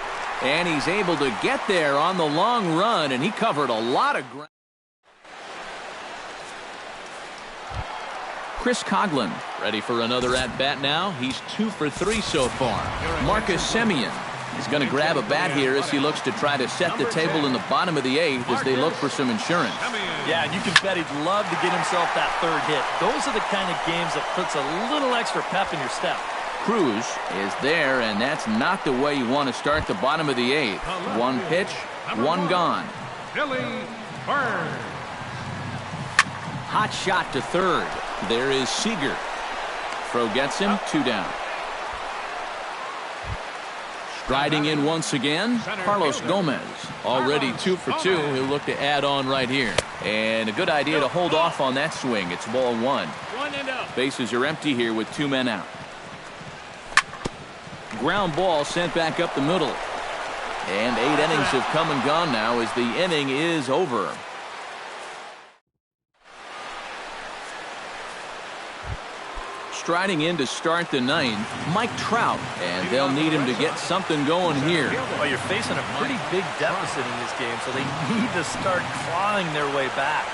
And he's able to get there on the long run, and he covered a lot of ground. Chris Coghlan ready for another at-bat now. He's 2 for 3 so far. Marcus Semien is going to grab a bat here as he looks to try to set the table in the bottom of the 8th as they look for some insurance. Yeah, and you can bet he'd love to get himself that 3rd hit. Those are the kind of games that puts a little extra pep in your step. Cruz is there, and that's not the way you want to start the bottom of the 8th. 1 pitch, 1 gone. Billy Burns. Hot shot to 3rd. There is Seager. Throw gets him, 2 down. Striding in once again, Carlos Gomez. Already 2 for 2. He'll look to add on right here. And a good idea to hold off on that swing. It's ball 1. Bases are empty here with 2 men out. Ground ball sent back up the middle. And 8 innings have come and gone now as the inning is over. Striding in to start the 9th, Mike Trout, and they'll need him to get something going here. Well, you're facing a pretty big deficit in this game, so they need to start clawing their way back.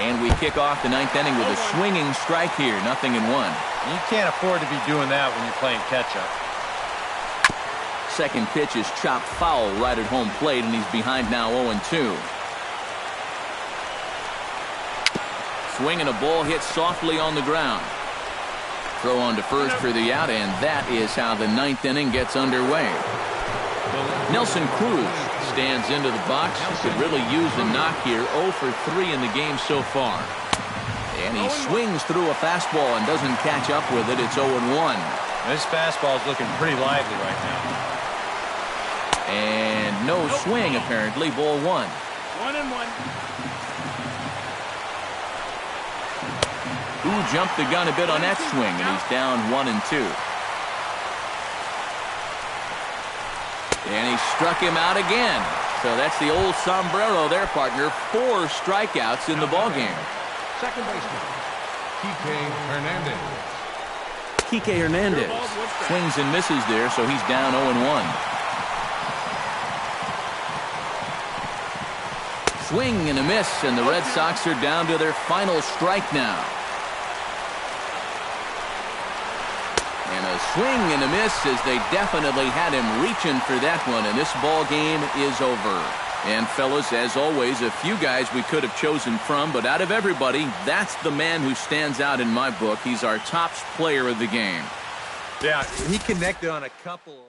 And we kick off the 9th inning with a swinging strike here, 0-1. You can't afford to be doing that when you're playing catch-up. Second pitch is chopped foul right at home plate, and he's behind now 0-2. Swing and a ball hit softly on the ground. Throw on to first for the out, and that is how the 9th inning gets underway. Nelson Cruz stands into the box. Could really use a knock here. 0 for 3 in the game so far. And he swings through a fastball and doesn't catch up with it. It's 0-1. This fastball is looking pretty lively right now. And no swing, apparently. Ball 1. 1-1. Who jumped the gun a bit on that swing, and he's down 1-2. And he struck him out again. So that's the old sombrero there, partner. 4 strikeouts in the ballgame. Second baseman, Kike Hernandez. Kike Hernandez swings and misses there, so he's down 0-1. Swing and a miss, and the Red Sox are down to their final strike now. And a swing and a miss as they definitely had him reaching for that one, and this ball game is over. And fellas, as always, a few guys we could have chosen from, but out of everybody, that's the man who stands out in my book. He's our top player of the game. Yeah, he connected on a couple.